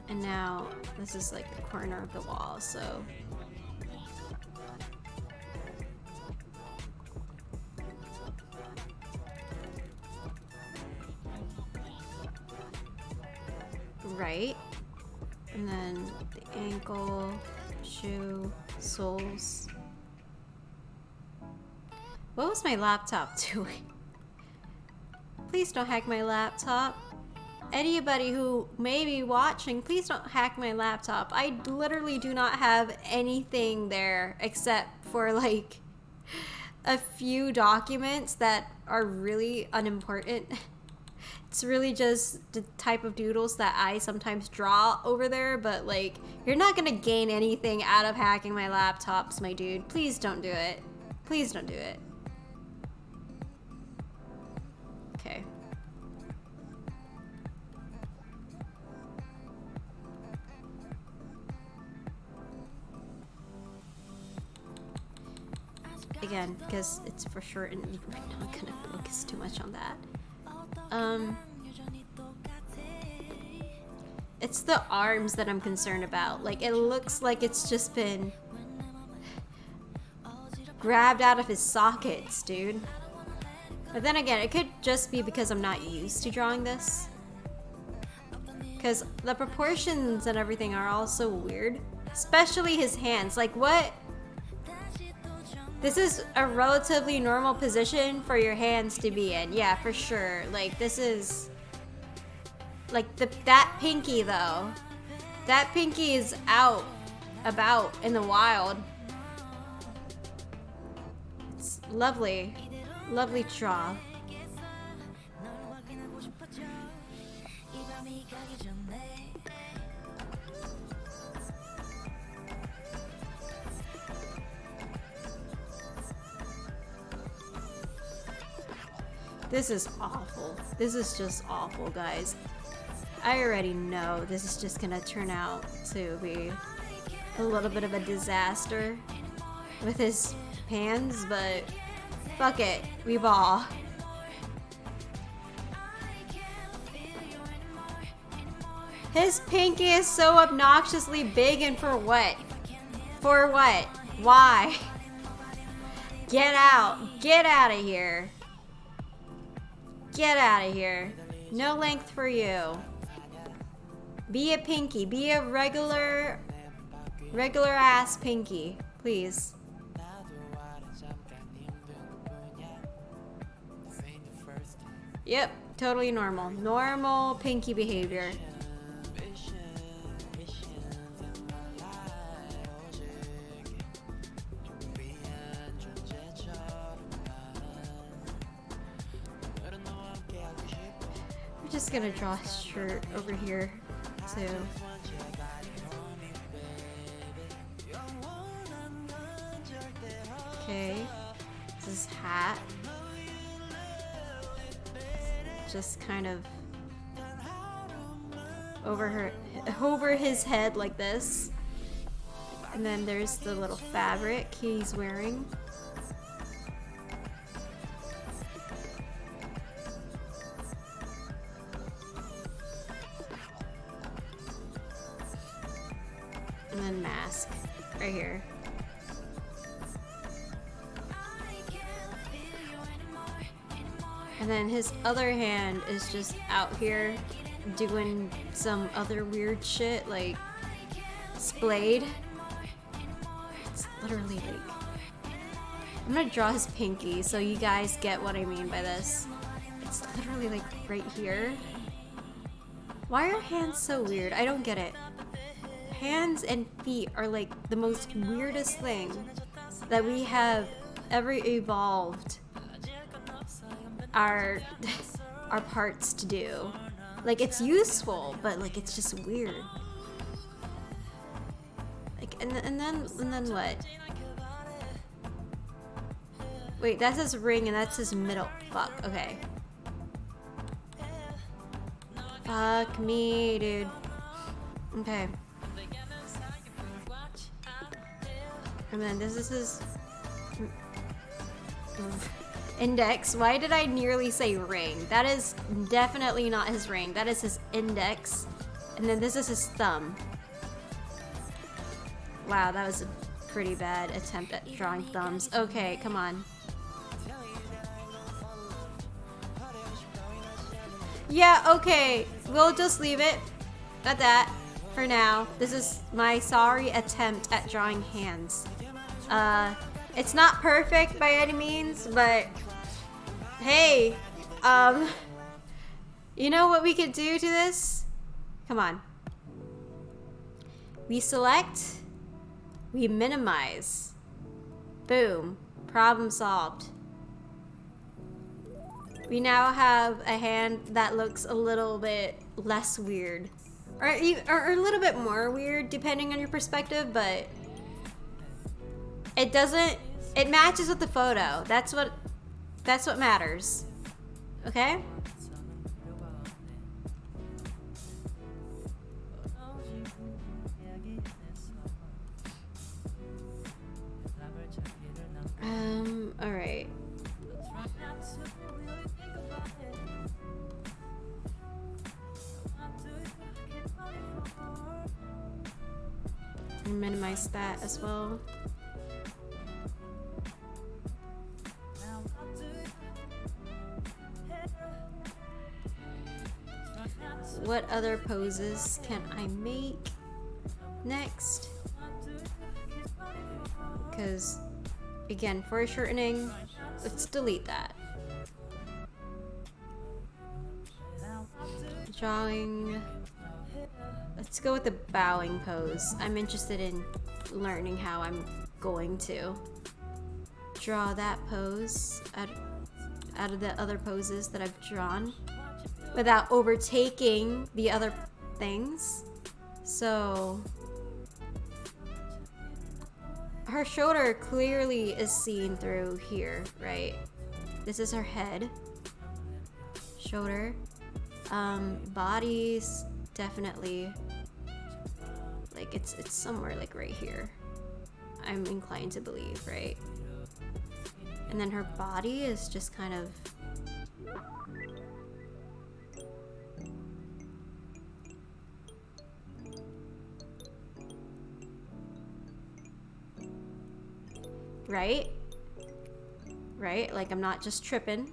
And now this is like the corner of the wall, so right. And then the ankle, shoe, soles. What was my laptop doing? Please don't hack my laptop. Anybody who may be watching, please don't hack my laptop. I literally do not have anything there except for like a few documents that are really unimportant. It's really just the type of doodles that I sometimes draw over there, but like, you're not gonna gain anything out of hacking my laptops, my dude. Please don't do it. Please don't do it. Okay. Again, because it's for sure, and we're not gonna focus too much on that. It's the arms that I'm concerned about. Like, it looks like it's just been grabbed out of his sockets, dude. But then again, it could just be because I'm not used to drawing this. Because the proportions and everything are all so weird. Especially his hands. Like, what? This is a relatively normal position for your hands to be in. Yeah, for sure. Like, this is... Like, that pinky, though. That pinky is out, about, in the wild. It's lovely. Lovely draw. This is awful. This is just awful, guys. I already know this is just gonna turn out to be a little bit of a disaster with his hands, but fuck it, we ball. His pinky is so obnoxiously big, and for what? For what? Why? Get out. Get out of here. Get out of here. No length for you. Be a pinky. Be a regular ass pinky, please. Yep, totally normal. Normal pinky behavior. I'm just gonna draw his shirt over here, too. Okay, this is hat. Just kind of over his head like this. And then there's the little fabric he's wearing. And then mask right here. And then his other hand is just out here doing some other weird shit, like splayed. It's literally like, I'm gonna draw his pinky so you guys get what I mean by this. It's literally like right here. Why are hands so weird? I don't get it. Hands and feet are like the most weirdest thing that we have ever evolved our parts to do. Like, it's useful, but like it's just weird. Like, and then what? Wait, that's his ring and that's his middle. Fuck. Okay. Fuck me, dude. Okay. And then this is his index. Why did I nearly say ring? That is definitely not his ring. That is his index. And then this is his thumb. Wow, that was a pretty bad attempt at drawing thumbs. Okay, come on. Yeah, okay. We'll just leave it at that for now. This is my sorry attempt at drawing hands. It's not perfect by any means, but hey, you know what we could do to this? Come on. We select, we minimize. Boom, problem solved. We now have a hand that looks a little bit less weird. Or a little bit more weird, depending on your perspective, but it matches with the photo. That's what matters. Okay? Alright. Minimize that as well. What other poses can I make next? Because, again, foreshortening, let's delete that. Drawing. Let's go with the bowing pose. I'm interested in learning how I'm going to draw that pose out of the other poses that I've drawn without overtaking the other things. So her shoulder clearly is seen through here, right? This is her head. shoulder. Body's definitely like it's somewhere like right here. I'm inclined to believe, right? And then her body is just kind of right? Right? Like I'm not just tripping.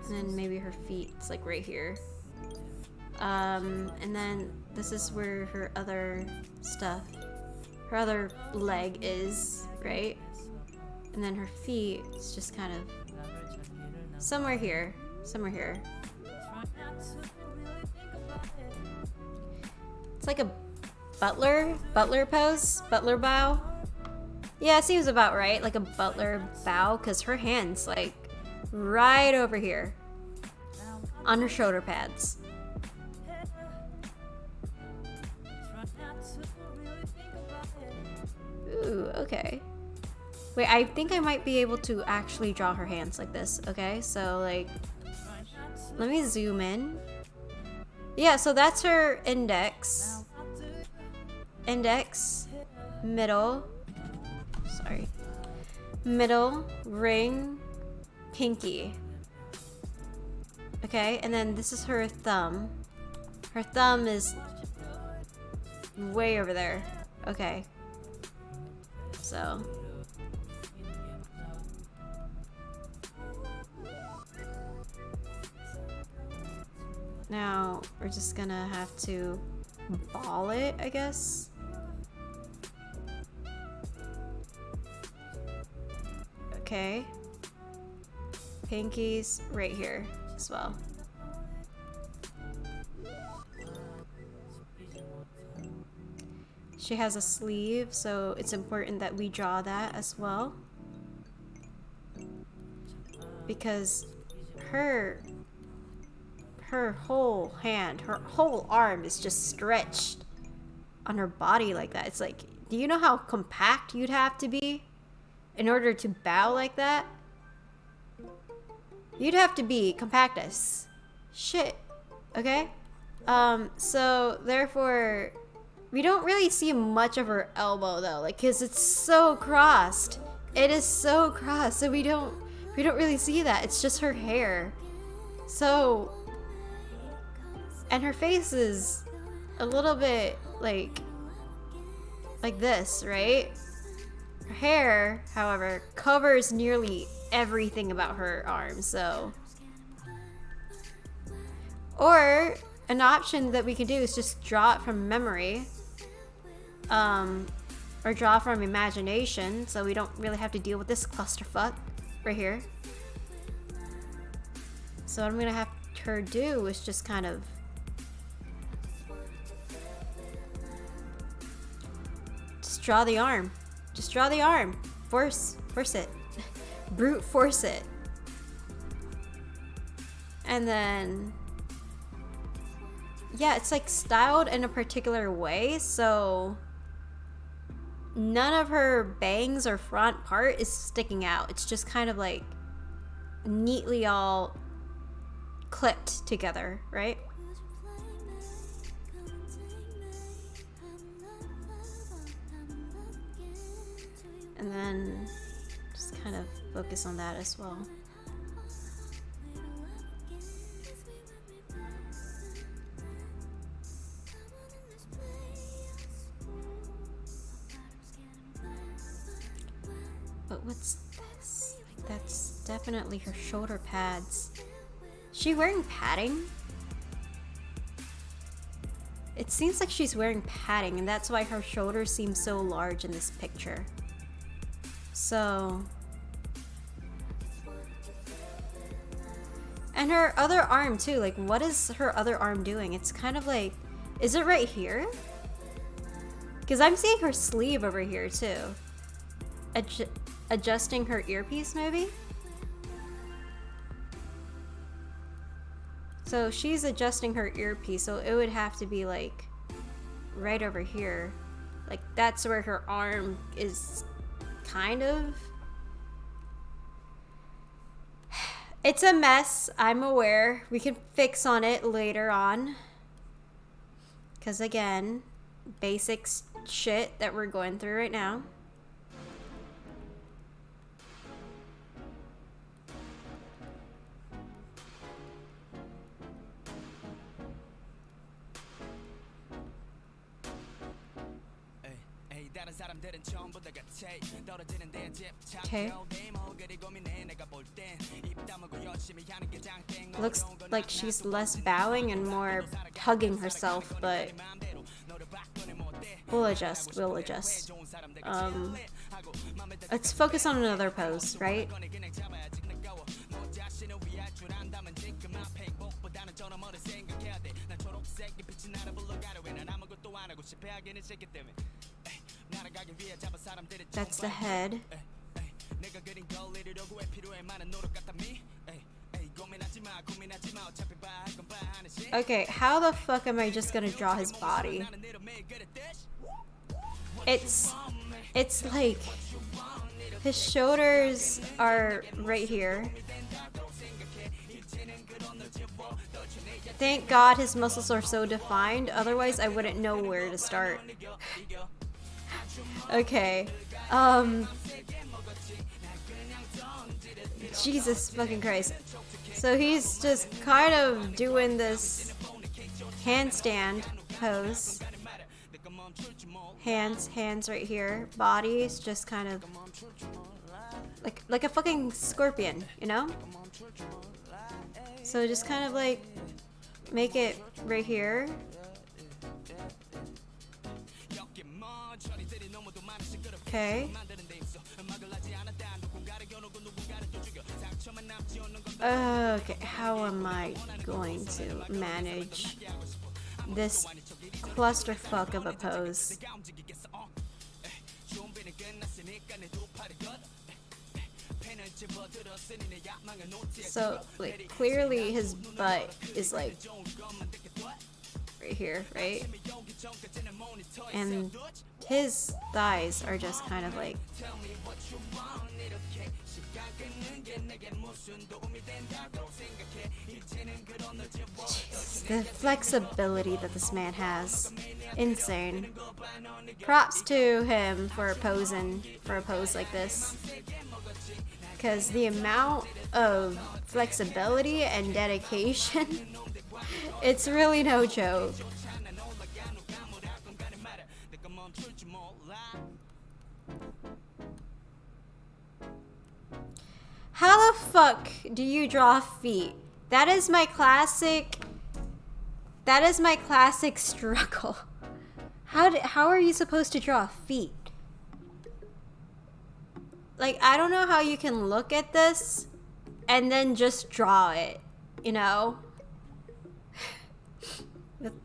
And then maybe her feet's like right here. And then this is where her other stuff, her other leg is, right? And then her feet is just kind of somewhere here, somewhere here. It's like a butler pose, butler bow. Yeah, it seems about right, like a butler bow, because her hand's like right over here on her shoulder pads. Ooh, okay. Wait, I think I might be able to actually draw her hands like this, okay? So, like, let me zoom in. Yeah, so that's her index. Index, middle, sorry. Middle, ring, pinky. Okay, and then this is her thumb. Her thumb is way over there. Okay. So. Now, we're just gonna have to ball it, I guess. Okay. Pinky's right here as well. She has a sleeve, so it's important that we draw that as well. Because her whole hand, her whole arm is just stretched on her body like that. It's like, do you know how compact you'd have to be in order to bow like that? You'd have to be compact as shit, okay? So therefore, we don't really see much of her elbow though, like, cause it's so crossed. It is so crossed, so we don't really see that. It's just her hair. So, and her face is a little bit like this, right? Her hair, however, covers nearly everything about her arm, so. Or an option that we can do is just draw it from memory. Or draw from imagination, so we don't really have to deal with this clusterfuck right here. So what I'm gonna have her do is just kind of just draw the arm. Just draw the arm. Force it. Brute force it. And then, yeah, it's like styled in a particular way, so none of her bangs or front part is sticking out. It's just kind of like neatly all clipped together, right? And then just kind of focus on that as well. But what's this? Like, that's definitely her shoulder pads. Is she wearing padding? It seems like she's wearing padding, and that's why her shoulders seem so large in this picture. So, and her other arm too, like what is her other arm doing? It's kind of like, is it right here? Because I'm seeing her sleeve over here too. Adjusting her earpiece maybe? So she's adjusting her earpiece, so it would have to be like right over here. Like, that's where her arm is kind of. It's a mess, I'm aware. We can fix on it later on. Because again, basic shit that we're going through right now. Okay. Looks like she's less bowing and more hugging herself, but we'll adjust. Let's focus on another pose, right? That's the head. Okay, how the fuck am I just gonna draw his body? It's like his shoulders are right here. Thank God his muscles are so defined, otherwise I wouldn't know where to start. Okay, Jesus fucking Christ. So he's just kind of doing this handstand pose. Hands right here. Body is just kind of like a fucking scorpion, you know? So just kind of like make it right here. Okay. Okay, how am I going to manage this clusterfuck of a pose? So, like, clearly his butt is like right here, right? And his thighs are just kind of like. Jeez, the flexibility that this man has, insane. Props to him for posing for a pose like this, because the amount of flexibility and dedication, it's really no joke. How the fuck do you draw feet? That is my classic struggle. How are you supposed to draw feet? Like, I don't know how you can look at this and then just draw it, you know?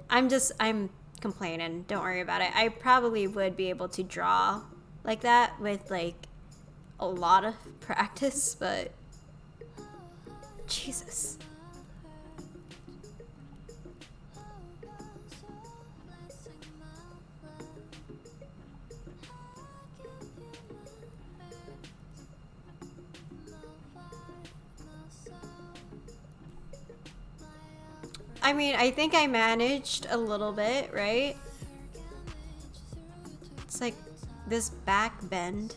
I'm complaining. Don't worry about it. I probably would be able to draw like that with like a lot of practice, but Jesus. I mean, I think I managed a little bit, right? It's like this back bend.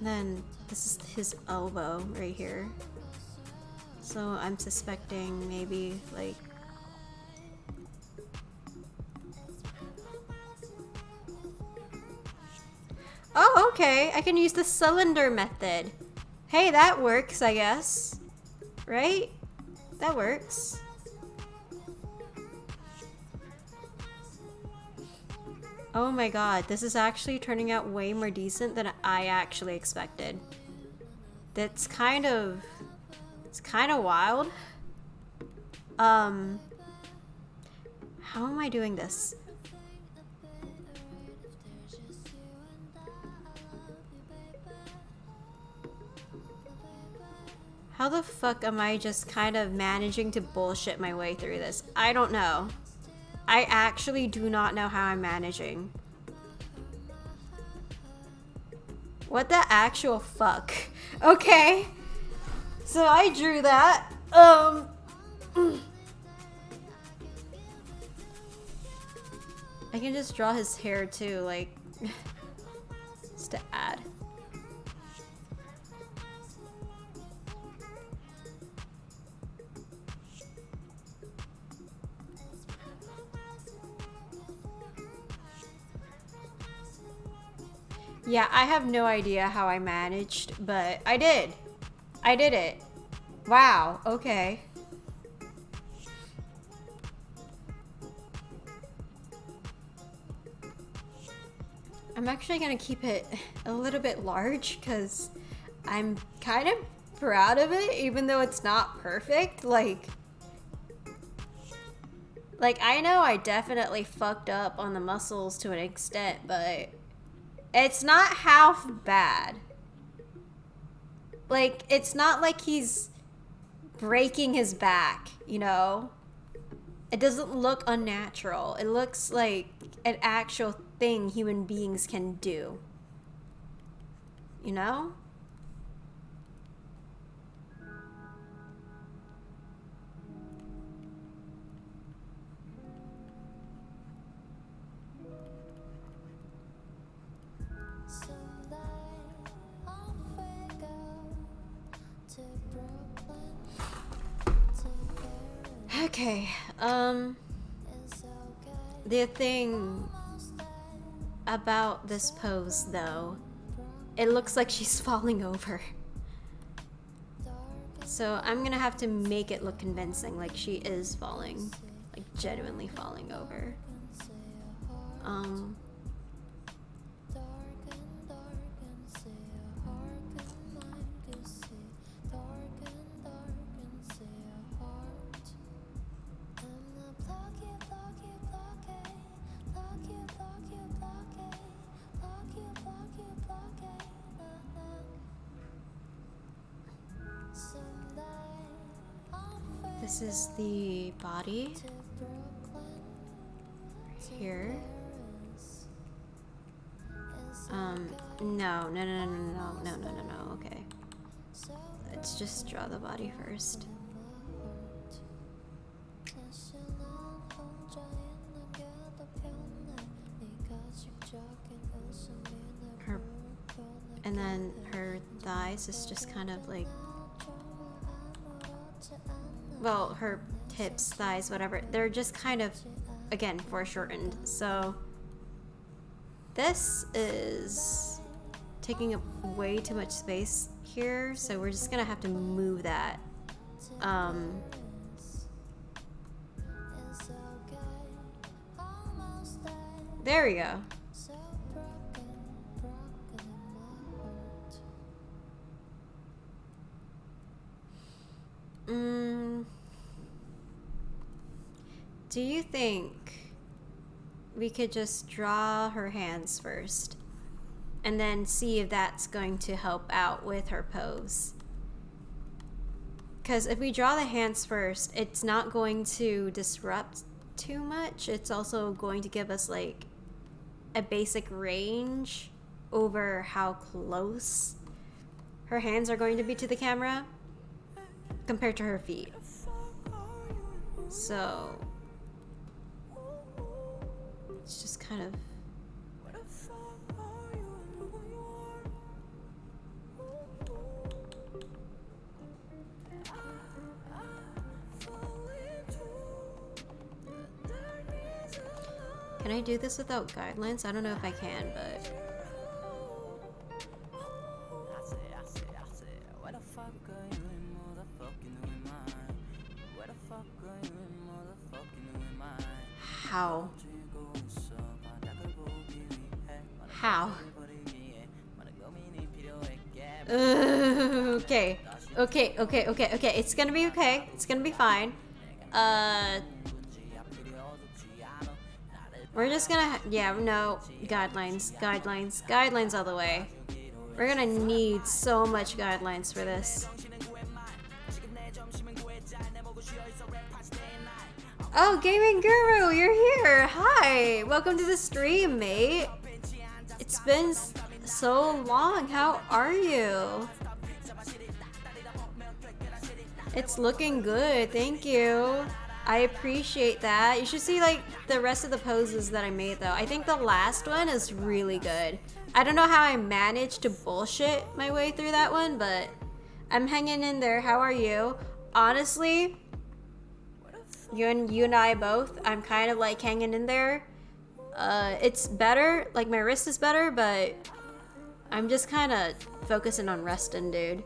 Then this is his elbow right here. So I'm suspecting maybe like. Oh, okay. I can use the cylinder method. Hey, that works, I guess. Right? That works. Oh my god, this is actually turning out way more decent than I actually expected. It's kind of wild. How am I doing this? How the fuck am I just kind of managing to bullshit my way through this? I don't know. I actually do not know how I'm managing. What the actual fuck? Okay. So I drew that. I can just draw his hair too, like, just to add. Yeah, I have no idea how I managed, but I did. I did it. Wow, okay. I'm actually gonna keep it a little bit large because I'm kind of proud of it, even though it's not perfect. Like I know I definitely fucked up on the muscles to an extent, but it's not half bad. Like, it's not like he's breaking his back, you know? It doesn't look unnatural. It looks like an actual thing human beings can do. You know? Okay, the thing about this pose, though, it looks like she's falling over. So I'm gonna have to make it look convincing, like she is falling, like genuinely falling over. This is the body here. No, okay. Let's just draw the body first. Her, and then her thighs is just kind of like, well, her hips, thighs, whatever, they're just kind of, again, foreshortened. So this is taking up way too much space here, so we're just gonna have to move that. There we go. Do you think we could just draw her hands first and then see if that's going to help out with her pose? Because if we draw the hands first, it's not going to disrupt too much. It's also going to give us like a basic range over how close her hands are going to be to the camera compared to her feet. So it's just kind of, can I do this without guidelines? I don't know if I can, but how? How? Okay. It's gonna be okay. It's gonna be fine. We're just gonna, yeah, no, guidelines all the way. We're gonna need so much guidelines for this. Oh, Gaming Guru, you're here. Hi, welcome to the stream, mate. It's been so long. How are you? It's looking good, thank you. I appreciate that. You should see like the rest of the poses that I made though. I think the last one is really good. I don't know how I managed to bullshit my way through that one, but I'm hanging in there. How are you? Honestly, you and I both, I'm kind of like hanging in there. It's better, like my wrist is better, but I'm just kind of focusing on resting, dude.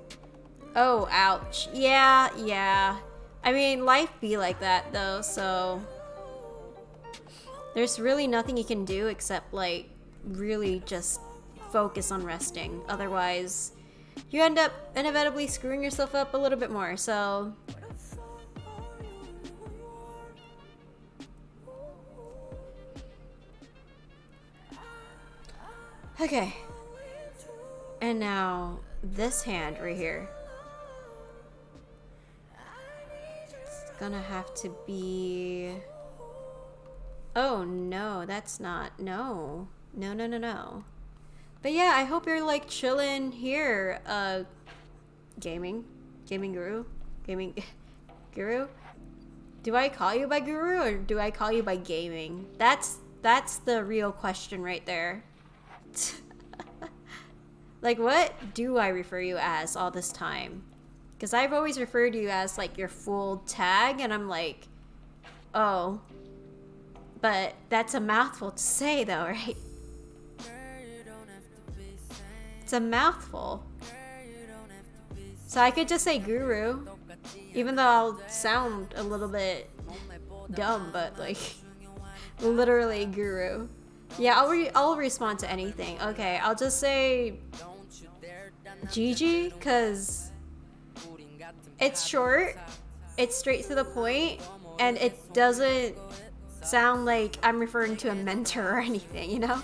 Oh, ouch. Yeah. I mean, life be like that though, so there's really nothing you can do except like really just focus on resting. Otherwise, you end up inevitably screwing yourself up a little bit more, so okay. And now this hand right here. It's gonna have to be... Oh no, that's not... No. No. But yeah, I hope you're like chilling here, Gaming Guru? Gaming Guru? Do I call you by Guru or do I call you by Gaming? That's the real question right there. Like, what do I refer you as all this time? Because I've always referred to you as, like, your full tag, and I'm like, oh. But that's a mouthful to say, though, right? It's a mouthful. So I could just say Guru, even though I'll sound a little bit dumb, but, like, literally Guru. Yeah, I'll respond to anything. Okay, I'll just say Gigi, because it's short, it's straight to the point, and it doesn't sound like I'm referring to a mentor or anything, you know?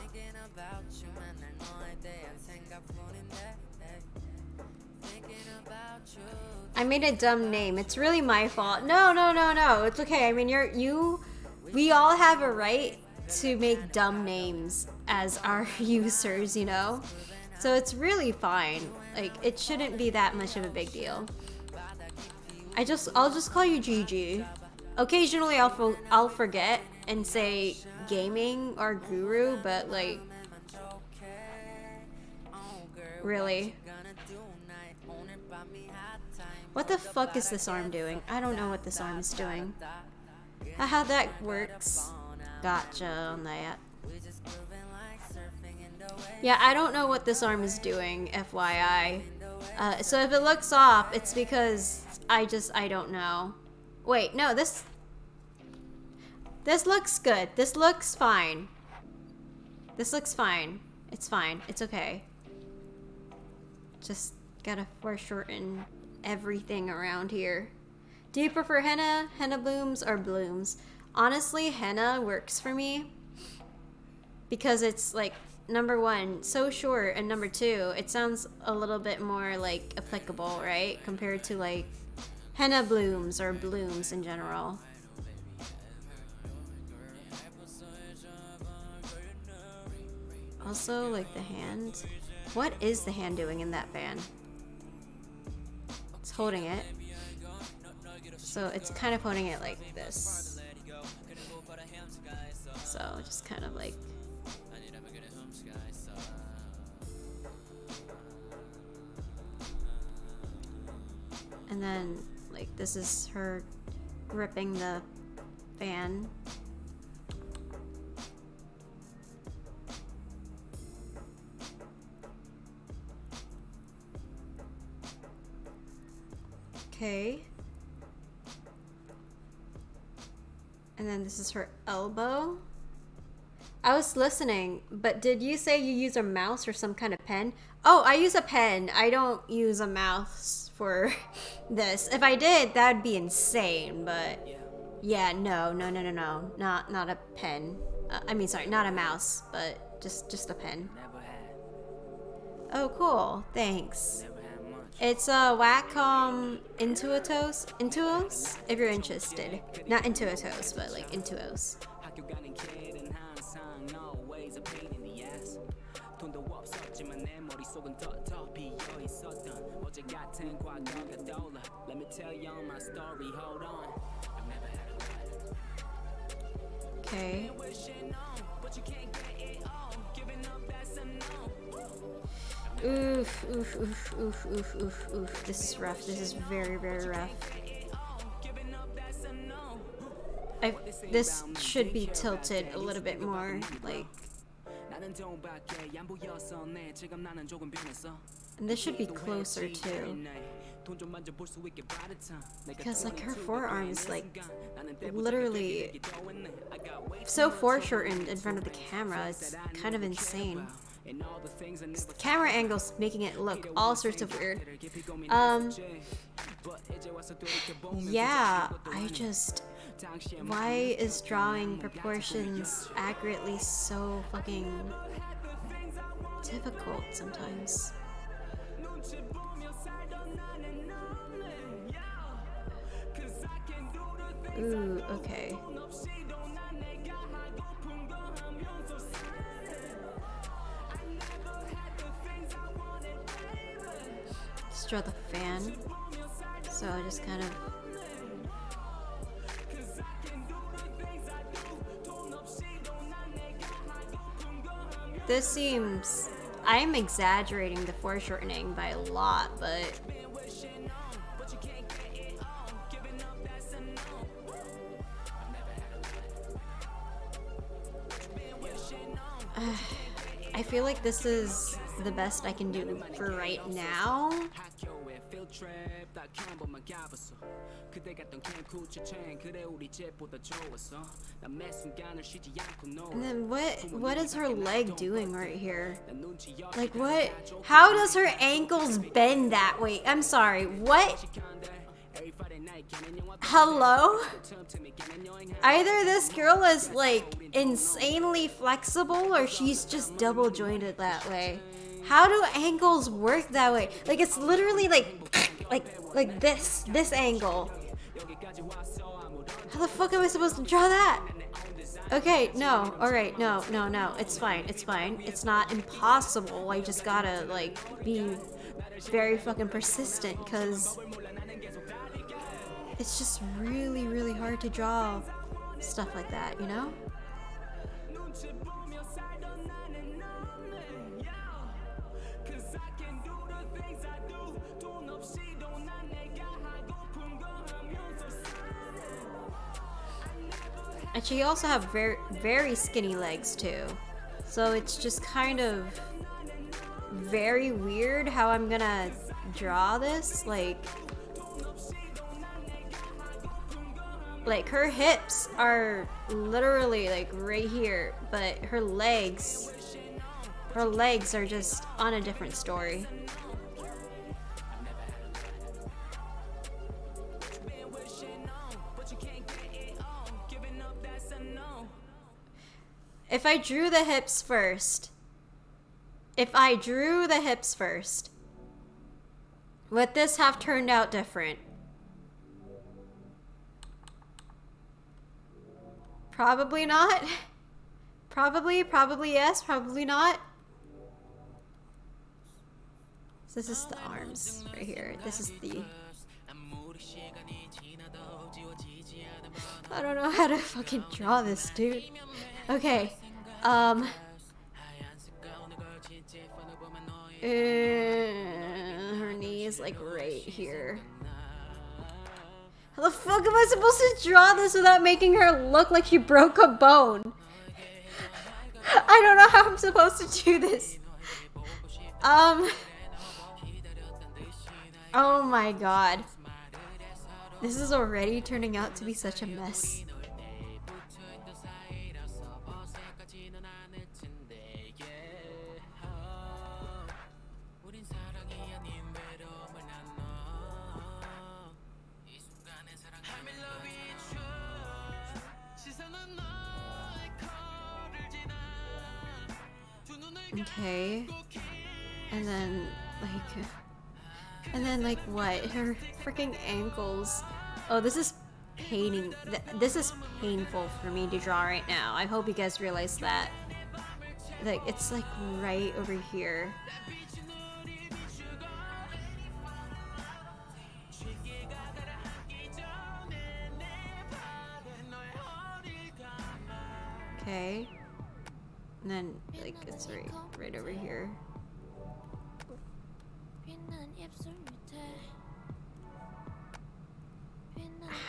I made a dumb name. It's really my fault. No. It's okay. I mean, we all have a right to make dumb names as our users, you know? So it's really fine. Like, it shouldn't be that much of a big deal. I'll just call you Gigi. Occasionally I'll forget and say Gaming or Guru, but like, really? What the fuck is this arm doing? I don't know what this arm is doing. How that works. Gotcha on that. Yeah, I don't know what this arm is doing, FYI. So if it looks off, it's because I don't know. Wait, no, this looks good. This looks fine. This looks fine. It's fine. It's okay. Just gotta foreshorten everything around here. Do you prefer henna blooms, or blooms? Honestly, henna works for me because it's like, number one, so short, and number two, it sounds a little bit more like applicable, right? Compared to like henna blooms or blooms in general. Also, like the hand. What is the hand doing in that band? It's holding it. So it's kind of holding it like this. So just kind of like. And then like this is her gripping the fan. Okay. And then this is her elbow. I was listening, but did you say you use a mouse or some kind of pen? Oh, I use a pen. I don't use a mouse for this. If I did, that would be insane, but yeah, no. Not a pen. I mean, sorry, not a mouse, but just a pen. Oh, cool. Thanks. It's a Wacom Intuos, if you're interested. Not Intuitos, but like Intuos. 학교 가는 길은 항상 always a pain in the ass. 돈도 없었지만 내 머릿속은 텅텅 비어 있었던 어제 같은 과거가 떠올라. Let me tell you my story, hold on. I've never had a life. Okay. Wishing on, but you can't get it all. Giving up, that's a no. Oof, oof, oof, oof, oof, oof, oof. This is rough. This is very, very rough. This should be tilted a little bit more, like, 나는 돈밖에 안 보여서 내 지금 나는 조금 변했어. and this should be closer too. 돈좀 만져볼 수 있게 바랬잖아. Because like her forearms, like, literally so foreshortened in front of the camera. It's kind of insane. The camera angles making it look all sorts of weird. Yeah, why is drawing proportions accurately so fucking difficult sometimes? Ooh, okay. Just draw the fan. So I just kind of... This seems... I'm exaggerating the foreshortening by a lot, but... I feel like this is the best I can do for right now. And then what is her leg doing right here? Like what? How does her ankles bend that way? I'm sorry, what? Hello? Either this girl is like insanely flexible or she's just double jointed that way. How do ankles work that way? Like it's literally like this angle. How the fuck am I supposed to draw that? Okay, no, alright, no, it's fine, it's not impossible. I just gotta like be very fucking persistent because it's just really, really hard to draw stuff like that, you know? And she also have very, very skinny legs too. So it's just kind of very weird how I'm gonna draw this, like her hips are literally like right here, but her legs are just on a different story. If I drew the hips first, would this have turned out different? Probably not. Probably yes, probably not. So this is the arms right here. This is the... I don't know how to fucking draw this, dude. Okay. Her knee is like right here. How the fuck am I supposed to draw this without making her look like she broke a bone? I don't know how I'm supposed to do this. Oh my god. This is already turning out to be such a mess. Okay, and then like And then like what? Her freaking ankles. Oh, this is paining. This is painful for me to draw right now. I hope you guys realize that. Like it's like right over here. Okay. And then like it's right over here.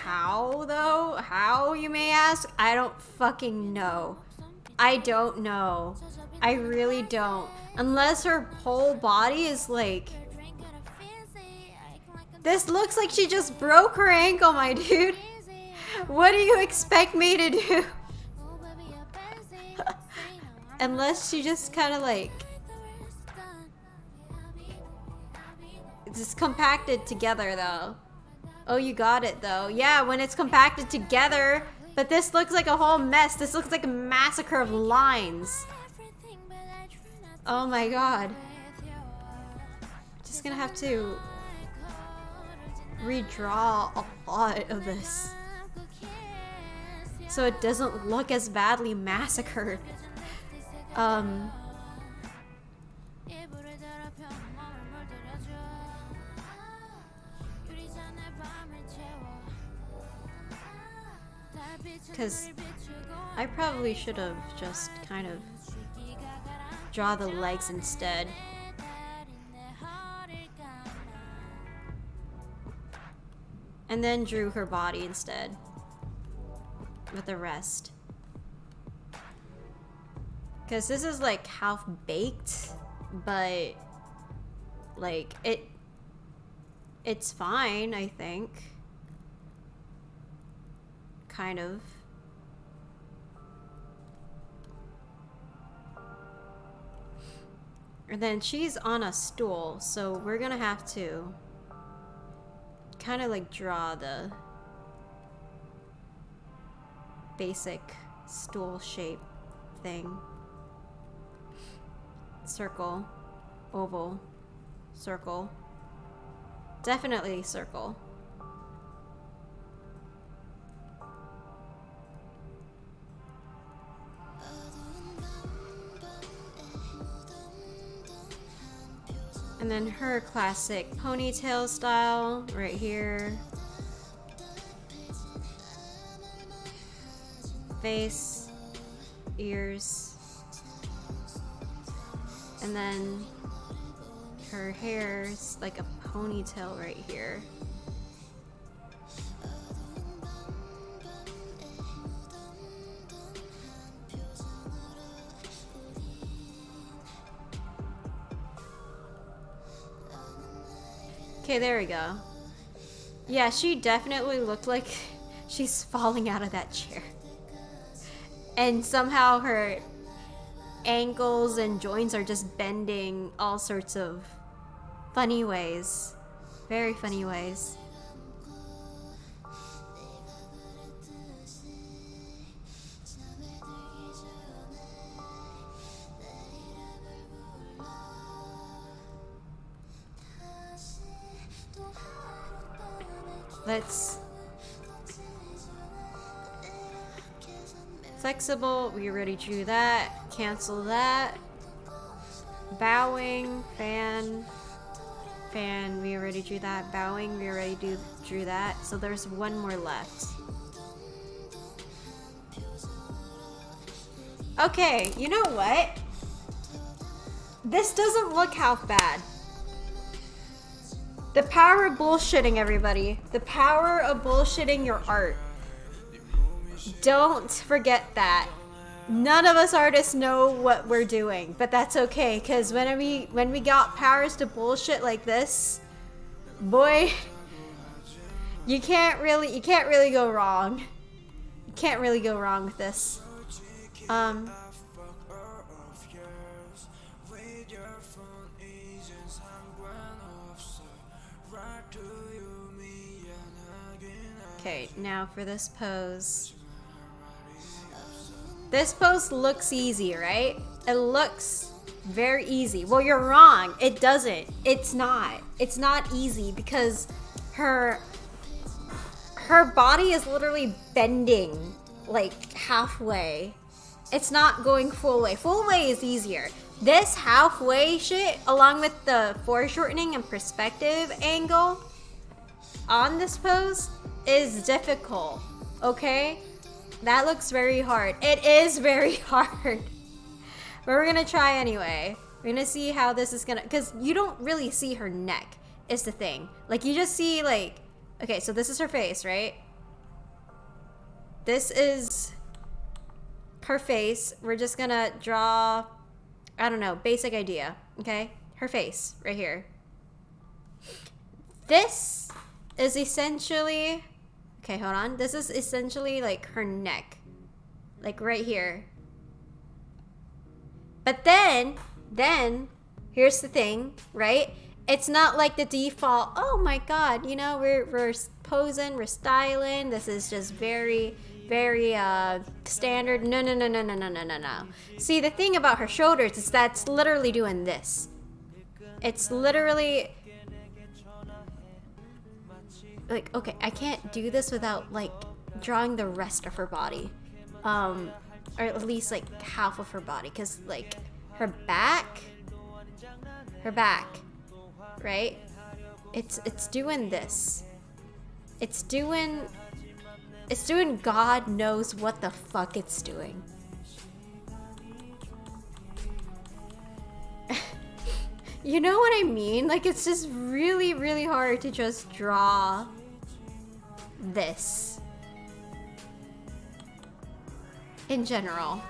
How though? How, you may ask? I don't fucking know. I don't know. I really don't. Unless her whole body is like... This looks like she just broke her ankle, my dude. What do you expect me to do? Unless she just kind of like... It's compacted together though. Oh, you got it though. Yeah, when it's compacted together. But this looks like a whole mess. This looks like a massacre of lines. Oh my god. Just gonna have to redraw a lot of this so it doesn't look as badly massacred. Because I probably should have just kind of draw the legs instead. And then drew her body instead with the rest. Because this is like half baked, but like it's fine, I think. Kind of. And then she's on a stool, so we're gonna have to kind of like draw the basic stool shape thing. Circle, oval, circle. Definitely circle. And then her classic ponytail style right here. Face, ears. And then her hair's like a ponytail right here. Okay, there we go. Yeah, she definitely looked like she's falling out of that chair. And somehow her ankles and joints are just bending all sorts of funny ways. Very funny ways. Let's... Flexible, we already drew that. Cancel that. Bowing, fan, we already drew that. Bowing, we already drew that. So there's one more left. Okay, you know what? This doesn't look half bad. The power of bullshitting, everybody. The power of bullshitting your art. Don't forget that. None of us artists know what we're doing, but that's okay, because when we got powers to bullshit like this, boy, you can't really go wrong. You can't really go wrong with this. Okay, now for this pose. This pose looks easy, right? It looks very easy. Well, you're wrong. It doesn't. It's not. It's not easy because her body is literally bending like halfway. It's not going full way. Full way is easier. This halfway shit, along with the foreshortening and perspective angle on this pose, is difficult. Okay? That looks very hard. It is very hard. But we're gonna try anyway. We're gonna see how this is gonna, because you don't really see her neck, is the thing. Like, you just see, like, okay, so this is her face, right? This is her face. We're just gonna draw, I don't know, basic idea, okay? Her face, right here. This is essentially, okay, hold on. This is essentially like her neck, like right here. But then, here's the thing, right? It's not like the default, oh my god, you know, we're posing, we're styling. This is just very, very standard. No. See, the thing about her shoulders is that's literally doing this. It's literally like, okay, I can't do this without like drawing the rest of her body, or at least like half of her body, because like her back, right? It's doing this. It's doing God knows what the fuck it's doing. You know what I mean? Like, it's just really, really hard to just draw this in general.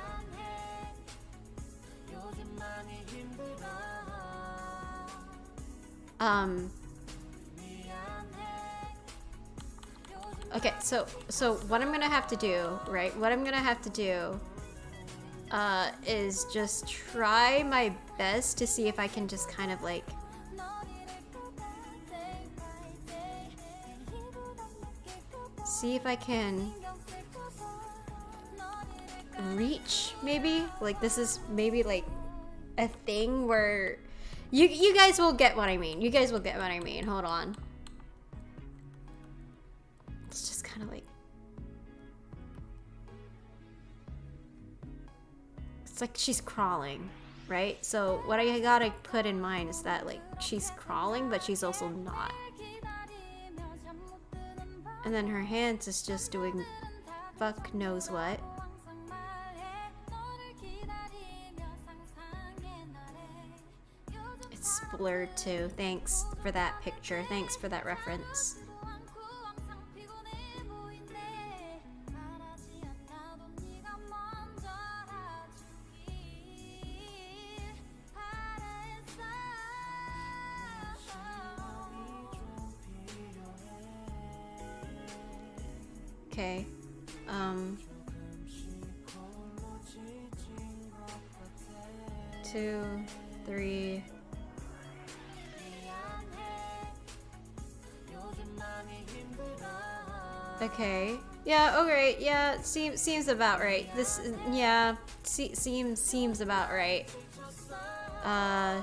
Okay, so what I'm gonna have to do, right? What I'm gonna have to do is just try my best to see if I can just kind of like see if I can reach, maybe. Like, this is maybe like a thing where you guys will get what I mean. You guys will get what I mean. Hold on. It's just kind of like, it's like she's crawling, right? So what I gotta put in mind is that like she's crawling, but she's also not. And then her hands is just doing fuck knows what. It's blurred too. Thanks for that picture. Thanks for that reference. Okay. 2, 3. Okay. Yeah. Okay. Yeah. Seems about right. This. Yeah. Seems about right. Yeah.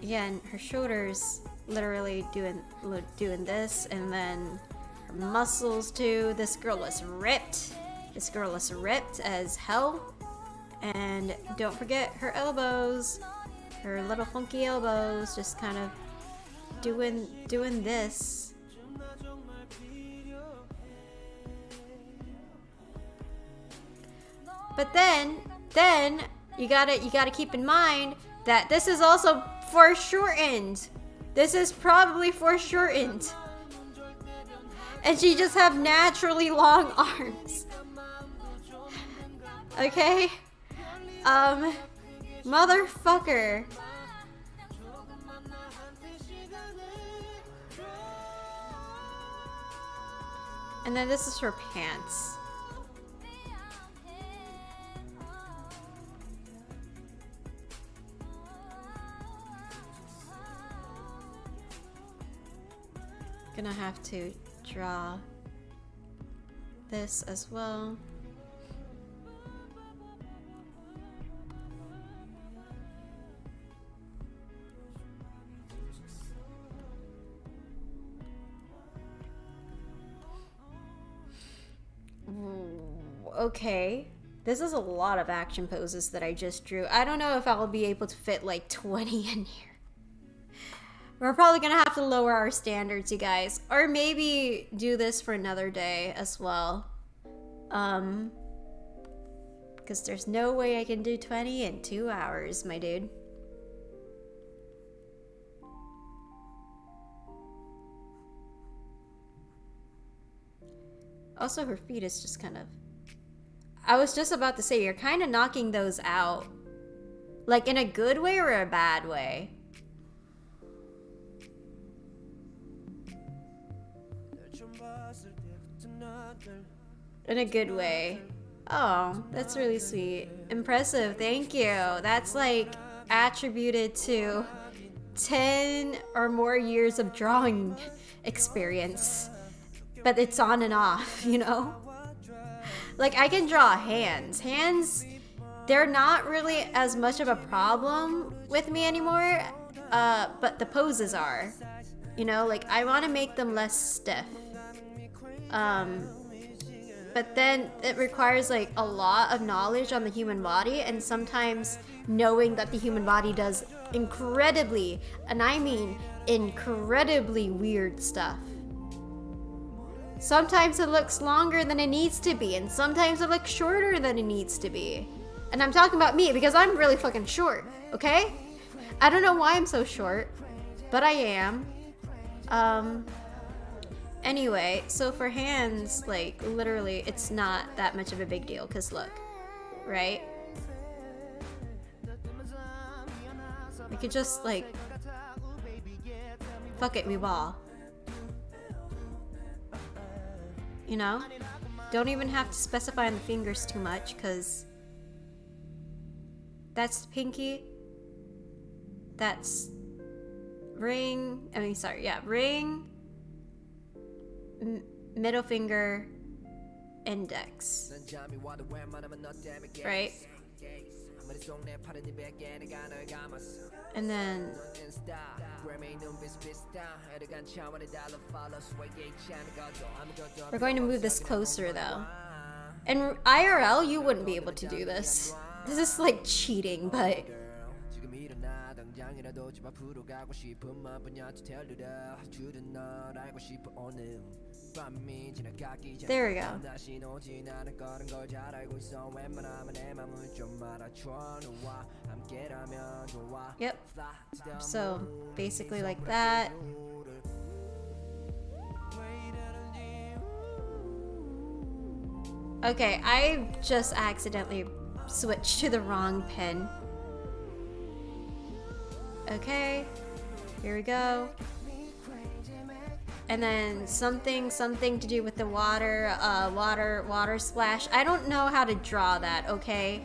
And her shoulders literally doing this, and then her muscles too. This girl is ripped. This girl is ripped as hell. And don't forget her elbows, her little funky elbows, just kind of doing this. But then you gotta keep in mind that this is also foreshortened. This is probably foreshortened. And she just have naturally long arms. Okay? Motherfucker. And then this is her pants. Gonna have to draw this as well. okay. This is a lot of action poses that I just drew. I don't know if I'll be able to fit like 20 in here. We're probably gonna have to lower our standards, you guys. Or maybe do this for another day as well. Because there's no way I can do 20 in 2 hours, my dude. Also, her feet is just kind of... I was just about to say, you're kind of knocking those out. Like, in a good way or a bad way? In a good way. Oh, that's really sweet. Impressive, thank you. That's like attributed to 10 or more years of drawing experience. But it's on and off, you know? Like, I can draw hands. Hands, they're not really as much of a problem with me anymore, but the poses are. You know, like, I want to make them less stiff. But then it requires, like, a lot of knowledge on the human body, and sometimes knowing that the human body does incredibly, and I mean incredibly weird stuff. Sometimes it looks longer than it needs to be, and sometimes it looks shorter than it needs to be. And I'm talking about me because I'm really fucking short, okay? I don't know why I'm so short, but I am. Anyway, so for hands, like, literally, it's not that much of a big deal, because look, right? We could just, like, fuck it, we ball. You know? Don't even have to specify on the fingers too much, because that's the pinky. That's ring. Ring, middle finger, index. Right? And then we're going to move this closer though. And IRL, you wouldn't be able to do this. This is like cheating, but there we go. Yep. So basically like that. Okay, I just accidentally switched to the wrong pen. Okay, here we go. And then something to do with the water, water splash. I don't know how to draw that, okay?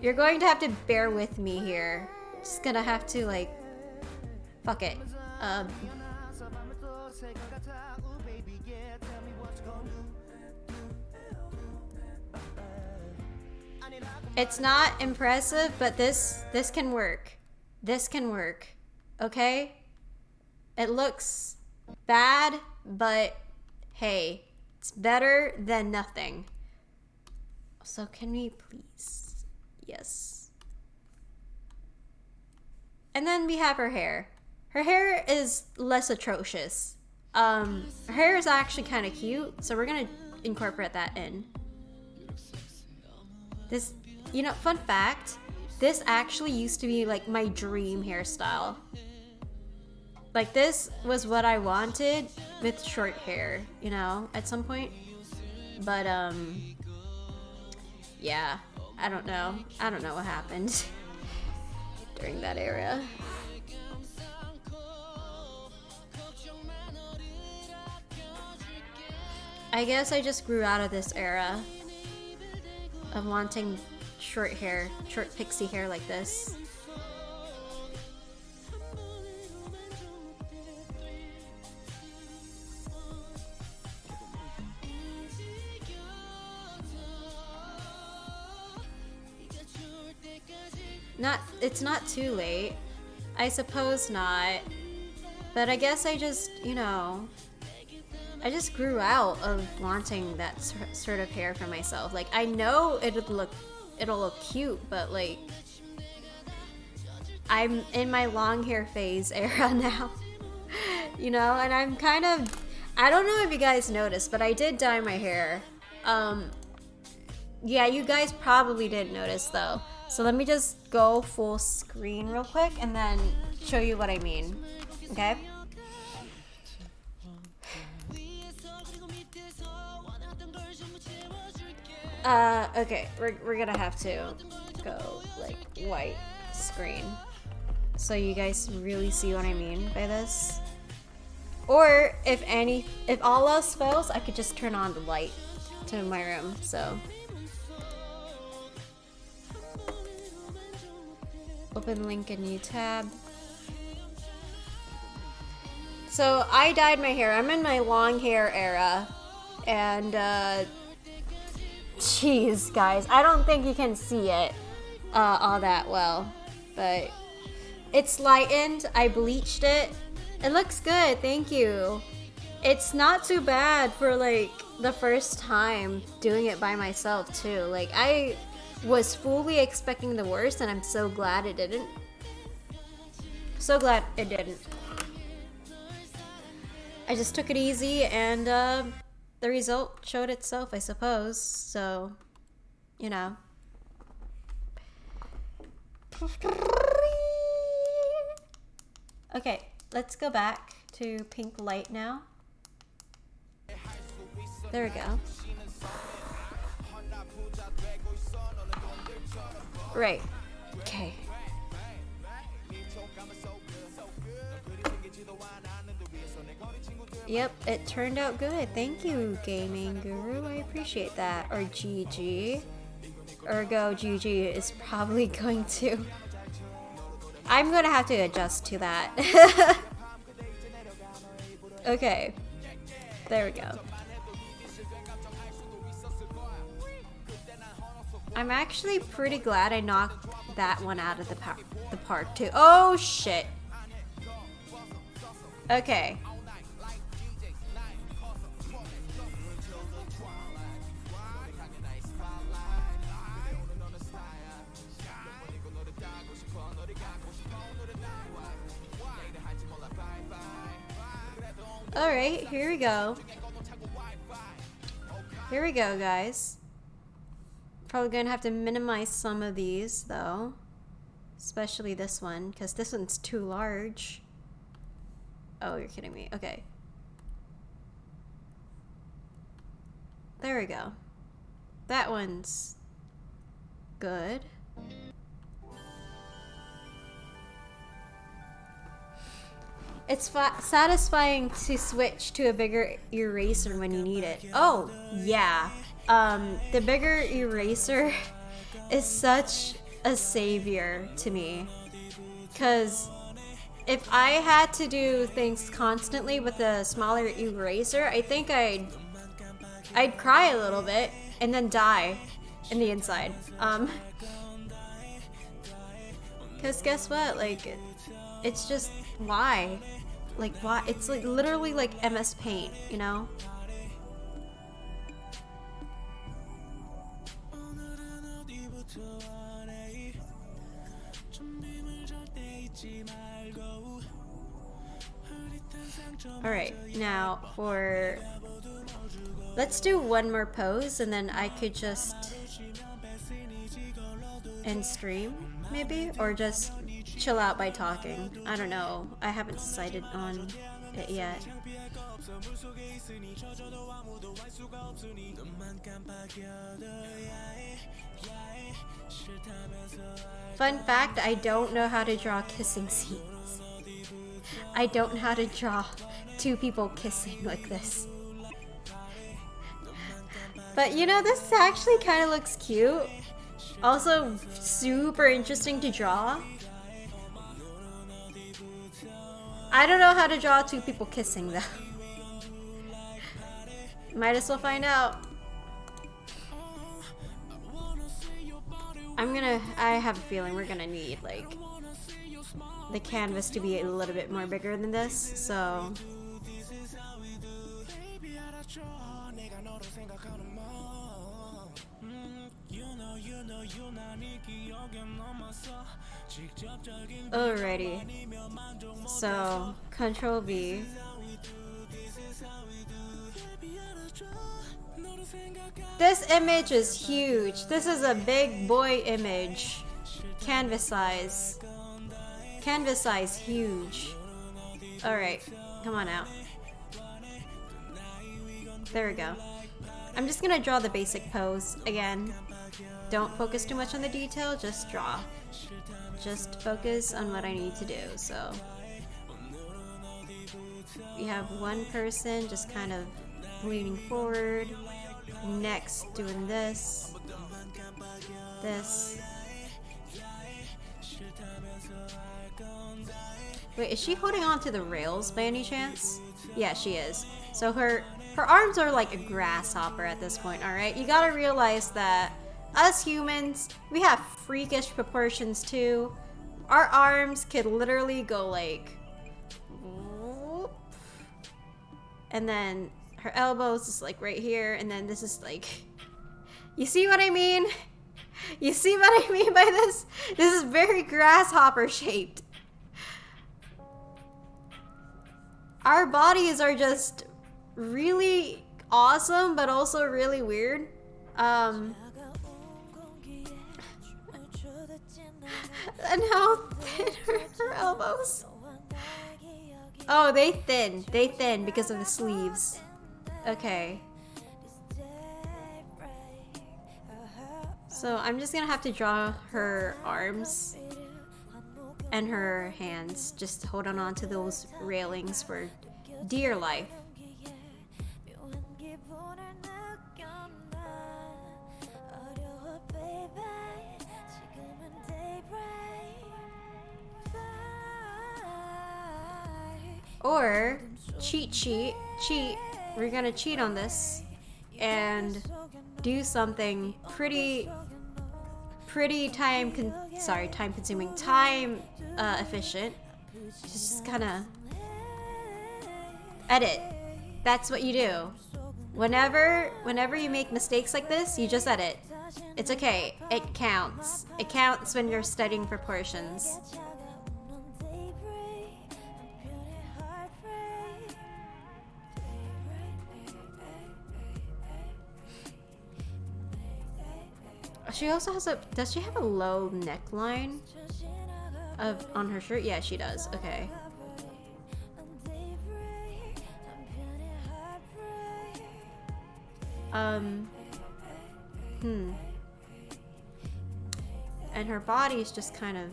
You're going to have to bear with me here. Just gonna have to, like, fuck it. It's not impressive, but this can work. This can work, okay? It looks bad, but hey, it's better than nothing. So can we please? Yes. And then we have her hair. Her hair is less atrocious. Her hair is actually kind of cute, so we're gonna incorporate that in. This, you know, fun fact, this actually used to be like my dream hairstyle. Like, this was what I wanted with short hair, you know, at some point. But, yeah, I don't know. I don't know what happened during that era. I guess I just grew out of this era of wanting short hair, short pixie hair like this. It's not too late. I suppose not. But I guess I just, you know, I just grew out of wanting that sort of hair for myself. Like, I know it'll look cute, but like, I'm in my long hair phase era now. You know, and I'm kind of, I don't know if you guys noticed, but I did dye my hair. Yeah, you guys probably didn't notice though. So let me just go full screen real quick and then show you what I mean. Okay? Okay, we're gonna have to go like white screen so you guys really see what I mean by this. Or if all else fails, I could just turn on the light to my room. So open link in new tab. So I dyed my hair. I'm in my long hair era, and jeez, guys, I don't think you can see it all that well, but it's lightened. I bleached it. It looks good, thank you. It's not too bad for like the first time doing it by myself too. Like, I was fully expecting the worst, and I'm so glad it didn't. So glad it didn't. I just took it easy, and the result showed itself, I suppose. So, you know. Okay, let's go back to pink light now. There we go. Right. Okay. Yep, it turned out good. Thank you, Gaming Guru. I appreciate that. Or GG. Ergo, GG is probably going to... I'm gonna have to adjust to that. Okay. There we go. I'm actually pretty glad I knocked that one out of the park too. Oh shit. Okay. Alright, here we go. Here we go, guys. Probably gonna have to minimize some of these, though. Especially this one, because this one's too large. Oh, you're kidding me. Okay. There we go. That one's good. It's satisfying to switch to a bigger eraser when you need it. Oh, yeah. The bigger eraser is such a savior to me. Because if I had to do things constantly with a smaller eraser, I think I'd cry a little bit and then die in the inside. Because guess what? Like, it's just, why? Like, why? It's like literally like MS Paint, you know? Alright, now for... Let's do one more pose, and then I could just end stream, maybe? Or just chill out by talking. I don't know. I haven't decided on it yet. Fun fact, I don't know how to draw kissing scenes. I don't know how to draw two people kissing like this. But you know, this actually kind of looks cute. Also, super interesting to draw. I don't know how to draw two people kissing though. Might as well find out. I have a feeling we're gonna need like the canvas to be a little bit more bigger than this, so Alrighty. So, Control V. This image is huge. This is a big boy image. Canvas size. Canvas size, huge. Alright, come on out. There we go. I'm just gonna draw the basic pose again. Don't focus too much on the detail, just draw. Just focus on what I need to do, so. We have one person just kind of leaning forward. Next, doing this. This. Wait, is she holding on to the rails by any chance? Yeah, she is. So her arms are like a grasshopper at this point, alright? You gotta realize that us humans, we have freakish proportions too. Our arms could literally go like... and then her elbows is like right here, and then this is like... You see what I mean? You see what I mean by this? This is very grasshopper shaped. Our bodies are just really awesome, but also really weird. And how thin are her elbows? Oh, they thin. They thin because of the sleeves. Okay. So I'm just gonna have to draw her arms and her hands. Just holding on to those railings for dear life. Or cheat. We're gonna cheat on this and do something pretty time consuming, time efficient. Just kind of edit. That's what you do. Whenever you make mistakes like this, you just edit. It's okay. It counts. It counts when you're studying proportions. She also has does she have a low neckline on her shirt? Yeah, she does. Okay. And her body is just kind of...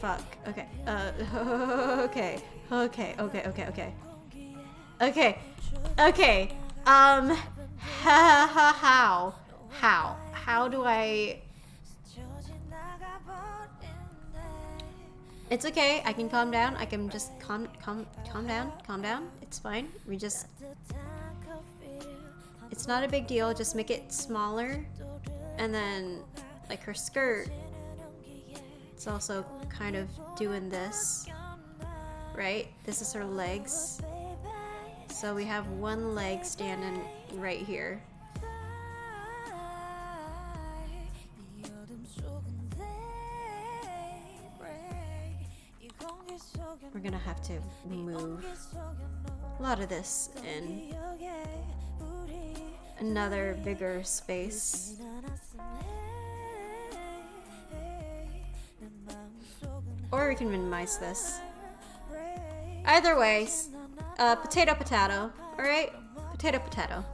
fuck. Okay. Okay. How do I... It's okay. I can calm down. I can just calm down. It's fine. It's not a big deal. Just make it smaller. And then, like her skirt, it's also kind of doing this, right? This is her legs. So we have one leg standing right here. We're gonna have to move a lot of this in another bigger space. Or we can minimize this. Either way, potato, alright? Potato.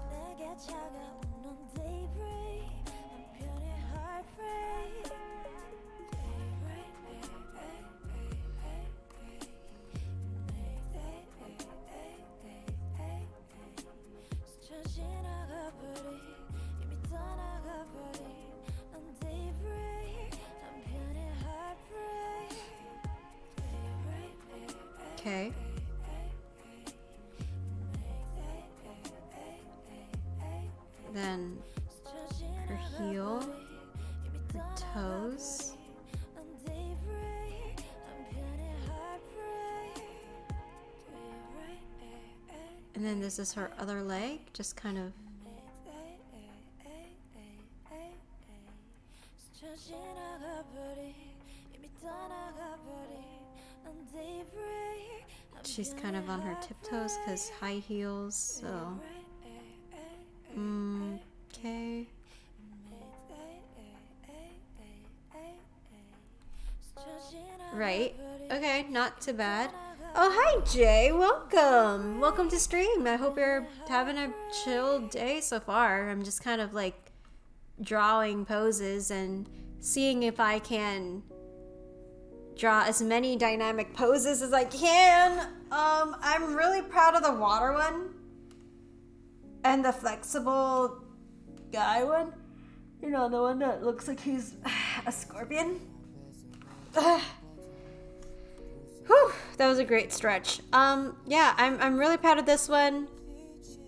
Okay. Then her heel, her toes. And then this is her other leg, just kind of. She's kind of on her tiptoes because high heels, so. Okay. Right. Okay, not too bad. Oh, hi, Jay. Welcome. Welcome to stream. I hope you're having a chill day so far. I'm just kind of like drawing poses and seeing if I can draw as many dynamic poses as I can. I'm really proud of the water one and the flexible guy one. You know, the one that looks like he's a scorpion. Whew, that was a great stretch. Yeah, I'm really proud of this one.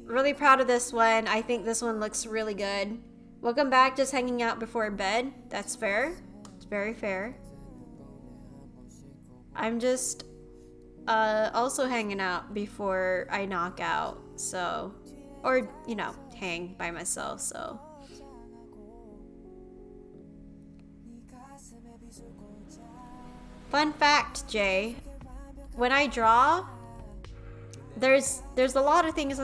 Really proud of this one. I think this one looks really good. Welcome back, just hanging out before bed. That's fair. It's very fair. I'm just also hanging out before I knock out, so, or, you know, hang by myself, so. Fun fact, Jay, when I draw, there's a lot of things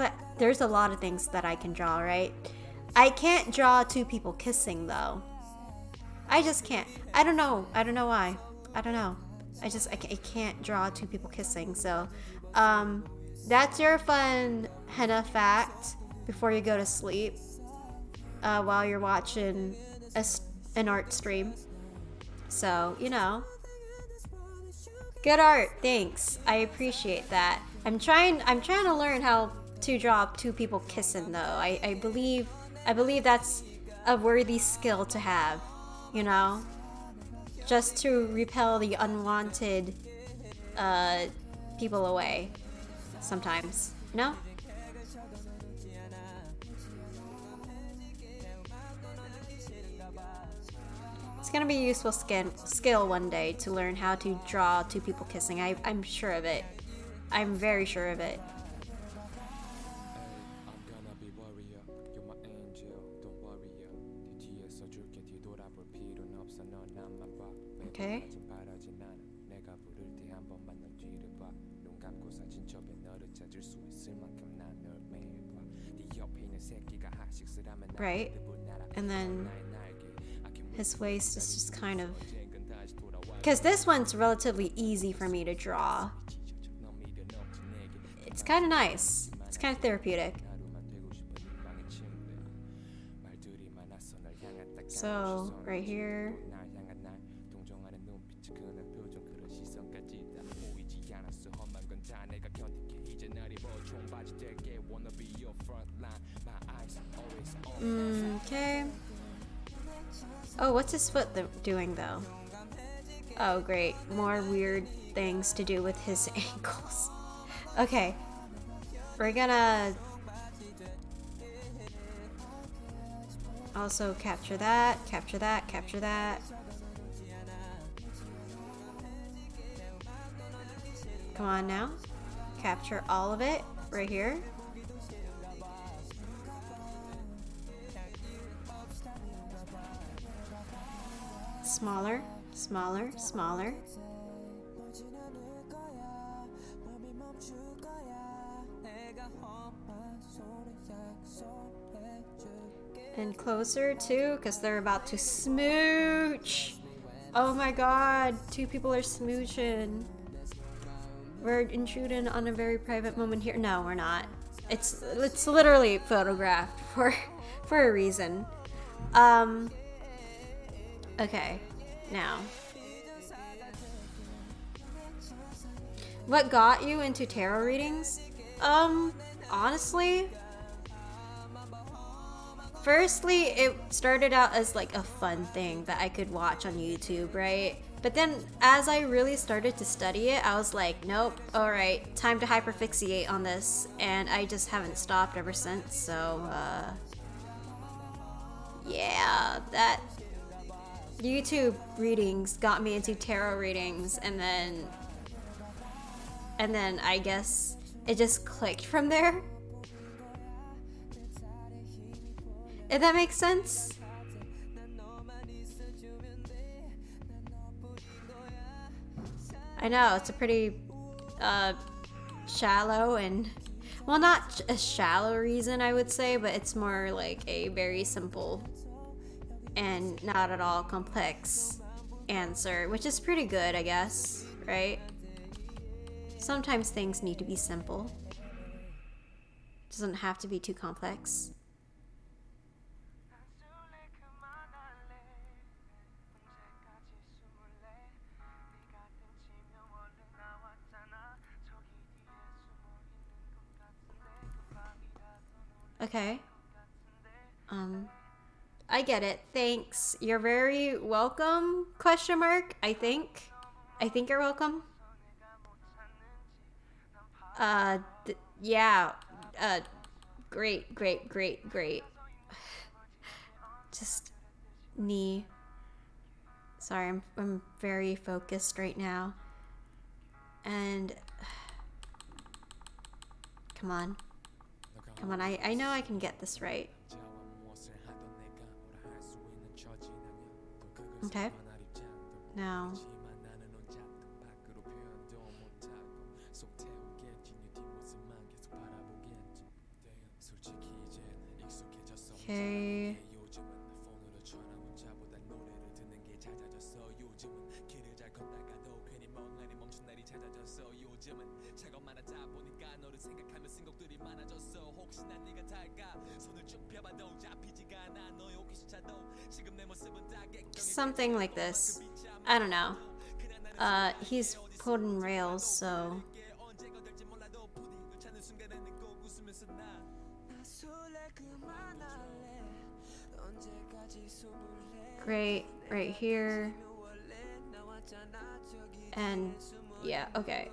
that I can draw, right? I can't draw two people kissing though. I just can't. I don't know why. I don't know. I can't draw two people kissing. So, that's your fun henna fact before you go to sleep, while you're watching an art stream. So, you know. Good art, thanks. I appreciate that. I'm trying to learn how to draw two people kissing though. I believe that's a worthy skill to have, you know? Just to repel the unwanted people away sometimes, you know? It's gonna be a useful skill one day to learn how to draw two people kissing. I'm sure of it. I'm very sure of it. Okay. Right. And then his waist is just kind of, because this one's relatively easy for me to draw. It's kind of nice. It's kind of therapeutic. So right here. Okay. Oh, what's his foot doing though? Oh, great. More weird things to do with his ankles. Okay. We're gonna also capture that, capture that, capture that. Come on now. Capture all of it right here. Smaller, smaller, smaller. And closer too, because they're about to smooch. Oh my god, two people are smooching. We're intruding on a very private moment here. No, we're not. It's literally photographed for a reason. Okay, now. What got you into tarot readings? Honestly, firstly, it started out as like a fun thing that I could watch on YouTube, right? But then as I really started to study it, I was like, nope, alright, time to hyperfixate on this. And I just haven't stopped ever since, so, yeah, that YouTube readings got me into tarot readings, and then I guess it just clicked from there. If that makes sense. I know, it's a pretty shallow and, well, not a shallow reason, I would say, but it's more like a very simple and not at all complex answer, which is pretty good, I guess, right? Sometimes things need to be simple. Doesn't have to be too complex. Okay. I get it. Thanks. You're very welcome, question mark, I think. I think you're welcome. Yeah. Great, great, great, great. Just knee. Sorry, I'm very focused right now. And come on. Come on, I know I can get this right. Okay. Now. Okay. Something like this. I don't know. He's pulling rails, so. Great, right here. And yeah, okay.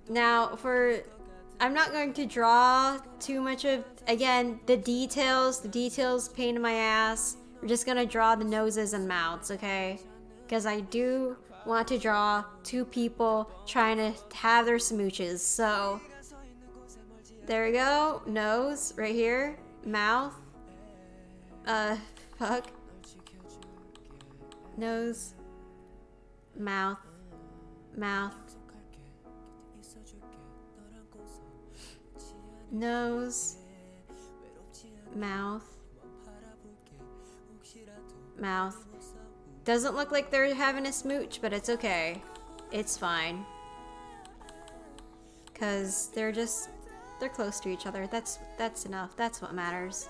Now I'm not going to draw too much of, again, the details pain in my ass. We're just gonna draw the noses and mouths, okay? Because I do want to draw two people trying to have their smooches. So there we go. Nose right here. Mouth. Fuck. Nose. Mouth. Mouth. Nose. Mouth. Mouth. Doesn't look like they're having a smooch, but it's okay. It's fine. Cause they're close to each other. That's enough. That's what matters.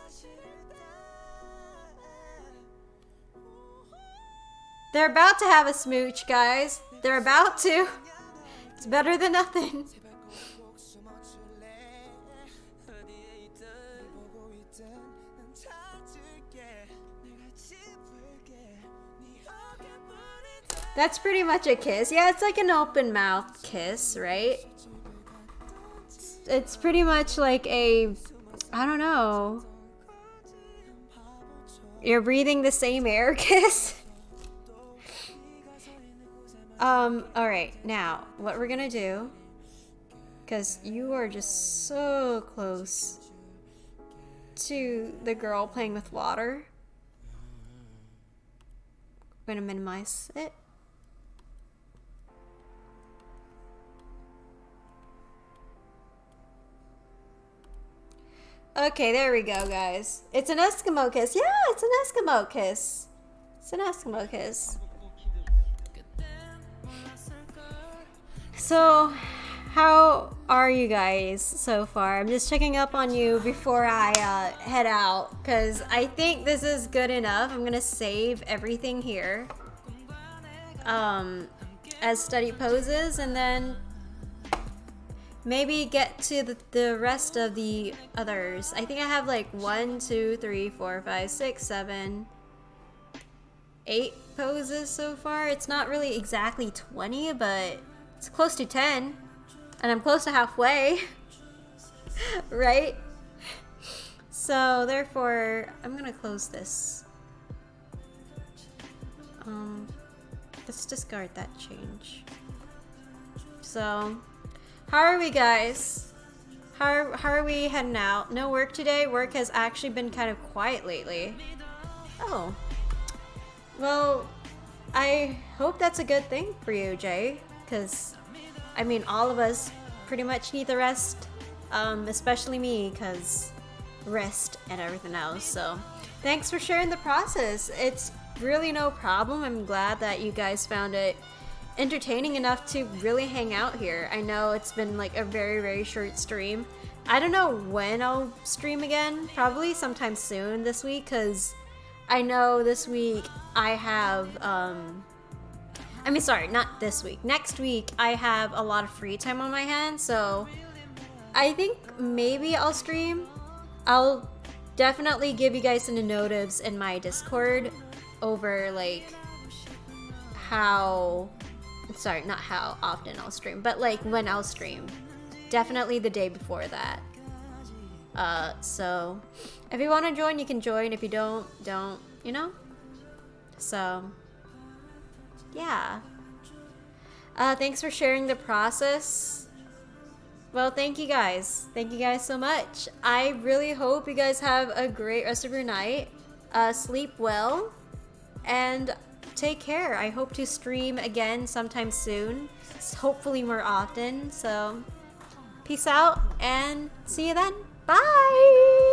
They're about to have a smooch, guys. They're about to. It's better than nothing. That's pretty much a kiss. Yeah, it's like an open mouth kiss, right? It's pretty much like a, I don't know. You're breathing the same air kiss. Alright, now, what we're gonna do, because you are just so close to the girl playing with water. We're gonna minimize it. Okay, there we go, guys. It's an Eskimo kiss. Yeah, it's an Eskimo kiss. It's an Eskimo kiss. So, how are you guys so far? I'm just checking up on you before I head out, because I think this is good enough. I'm gonna save everything here as study poses, and then maybe get to the rest of the others. I think I have like 1, 2, 3, 4, 5, 6, 7, 8 poses so far. It's not really exactly 20, but it's close to 10. And I'm close to halfway. Right? So therefore, I'm gonna close this. Let's discard that change. So, how are we, guys? How are we heading out? No work today? Work has actually been kind of quiet lately. Oh. Well, I hope that's a good thing for you, Jay. Because, I mean, all of us pretty much need the rest. Especially me, because rest and everything else. So, thanks for sharing the process. It's really no problem. I'm glad that you guys found it entertaining enough to really hang out here. I know it's been like a very, very short stream. I don't know when I'll stream again. Probably sometime soon this week, because I know this week I have, I mean, sorry, not this week. Next week I have a lot of free time on my hands, so I think maybe I'll stream. I'll definitely give you guys some notives in my Discord over like how, sorry, not how often I'll stream, but like when I'll stream. Definitely the day before that. So if you want to join, you can join. If you don't, you know? So yeah. Thanks for sharing the process. Well, thank you guys. Thank you guys so much. I really hope you guys have a great rest of your night. Sleep well and take care. I hope to stream again sometime soon. Hopefully more often. So peace out and see you then. Bye!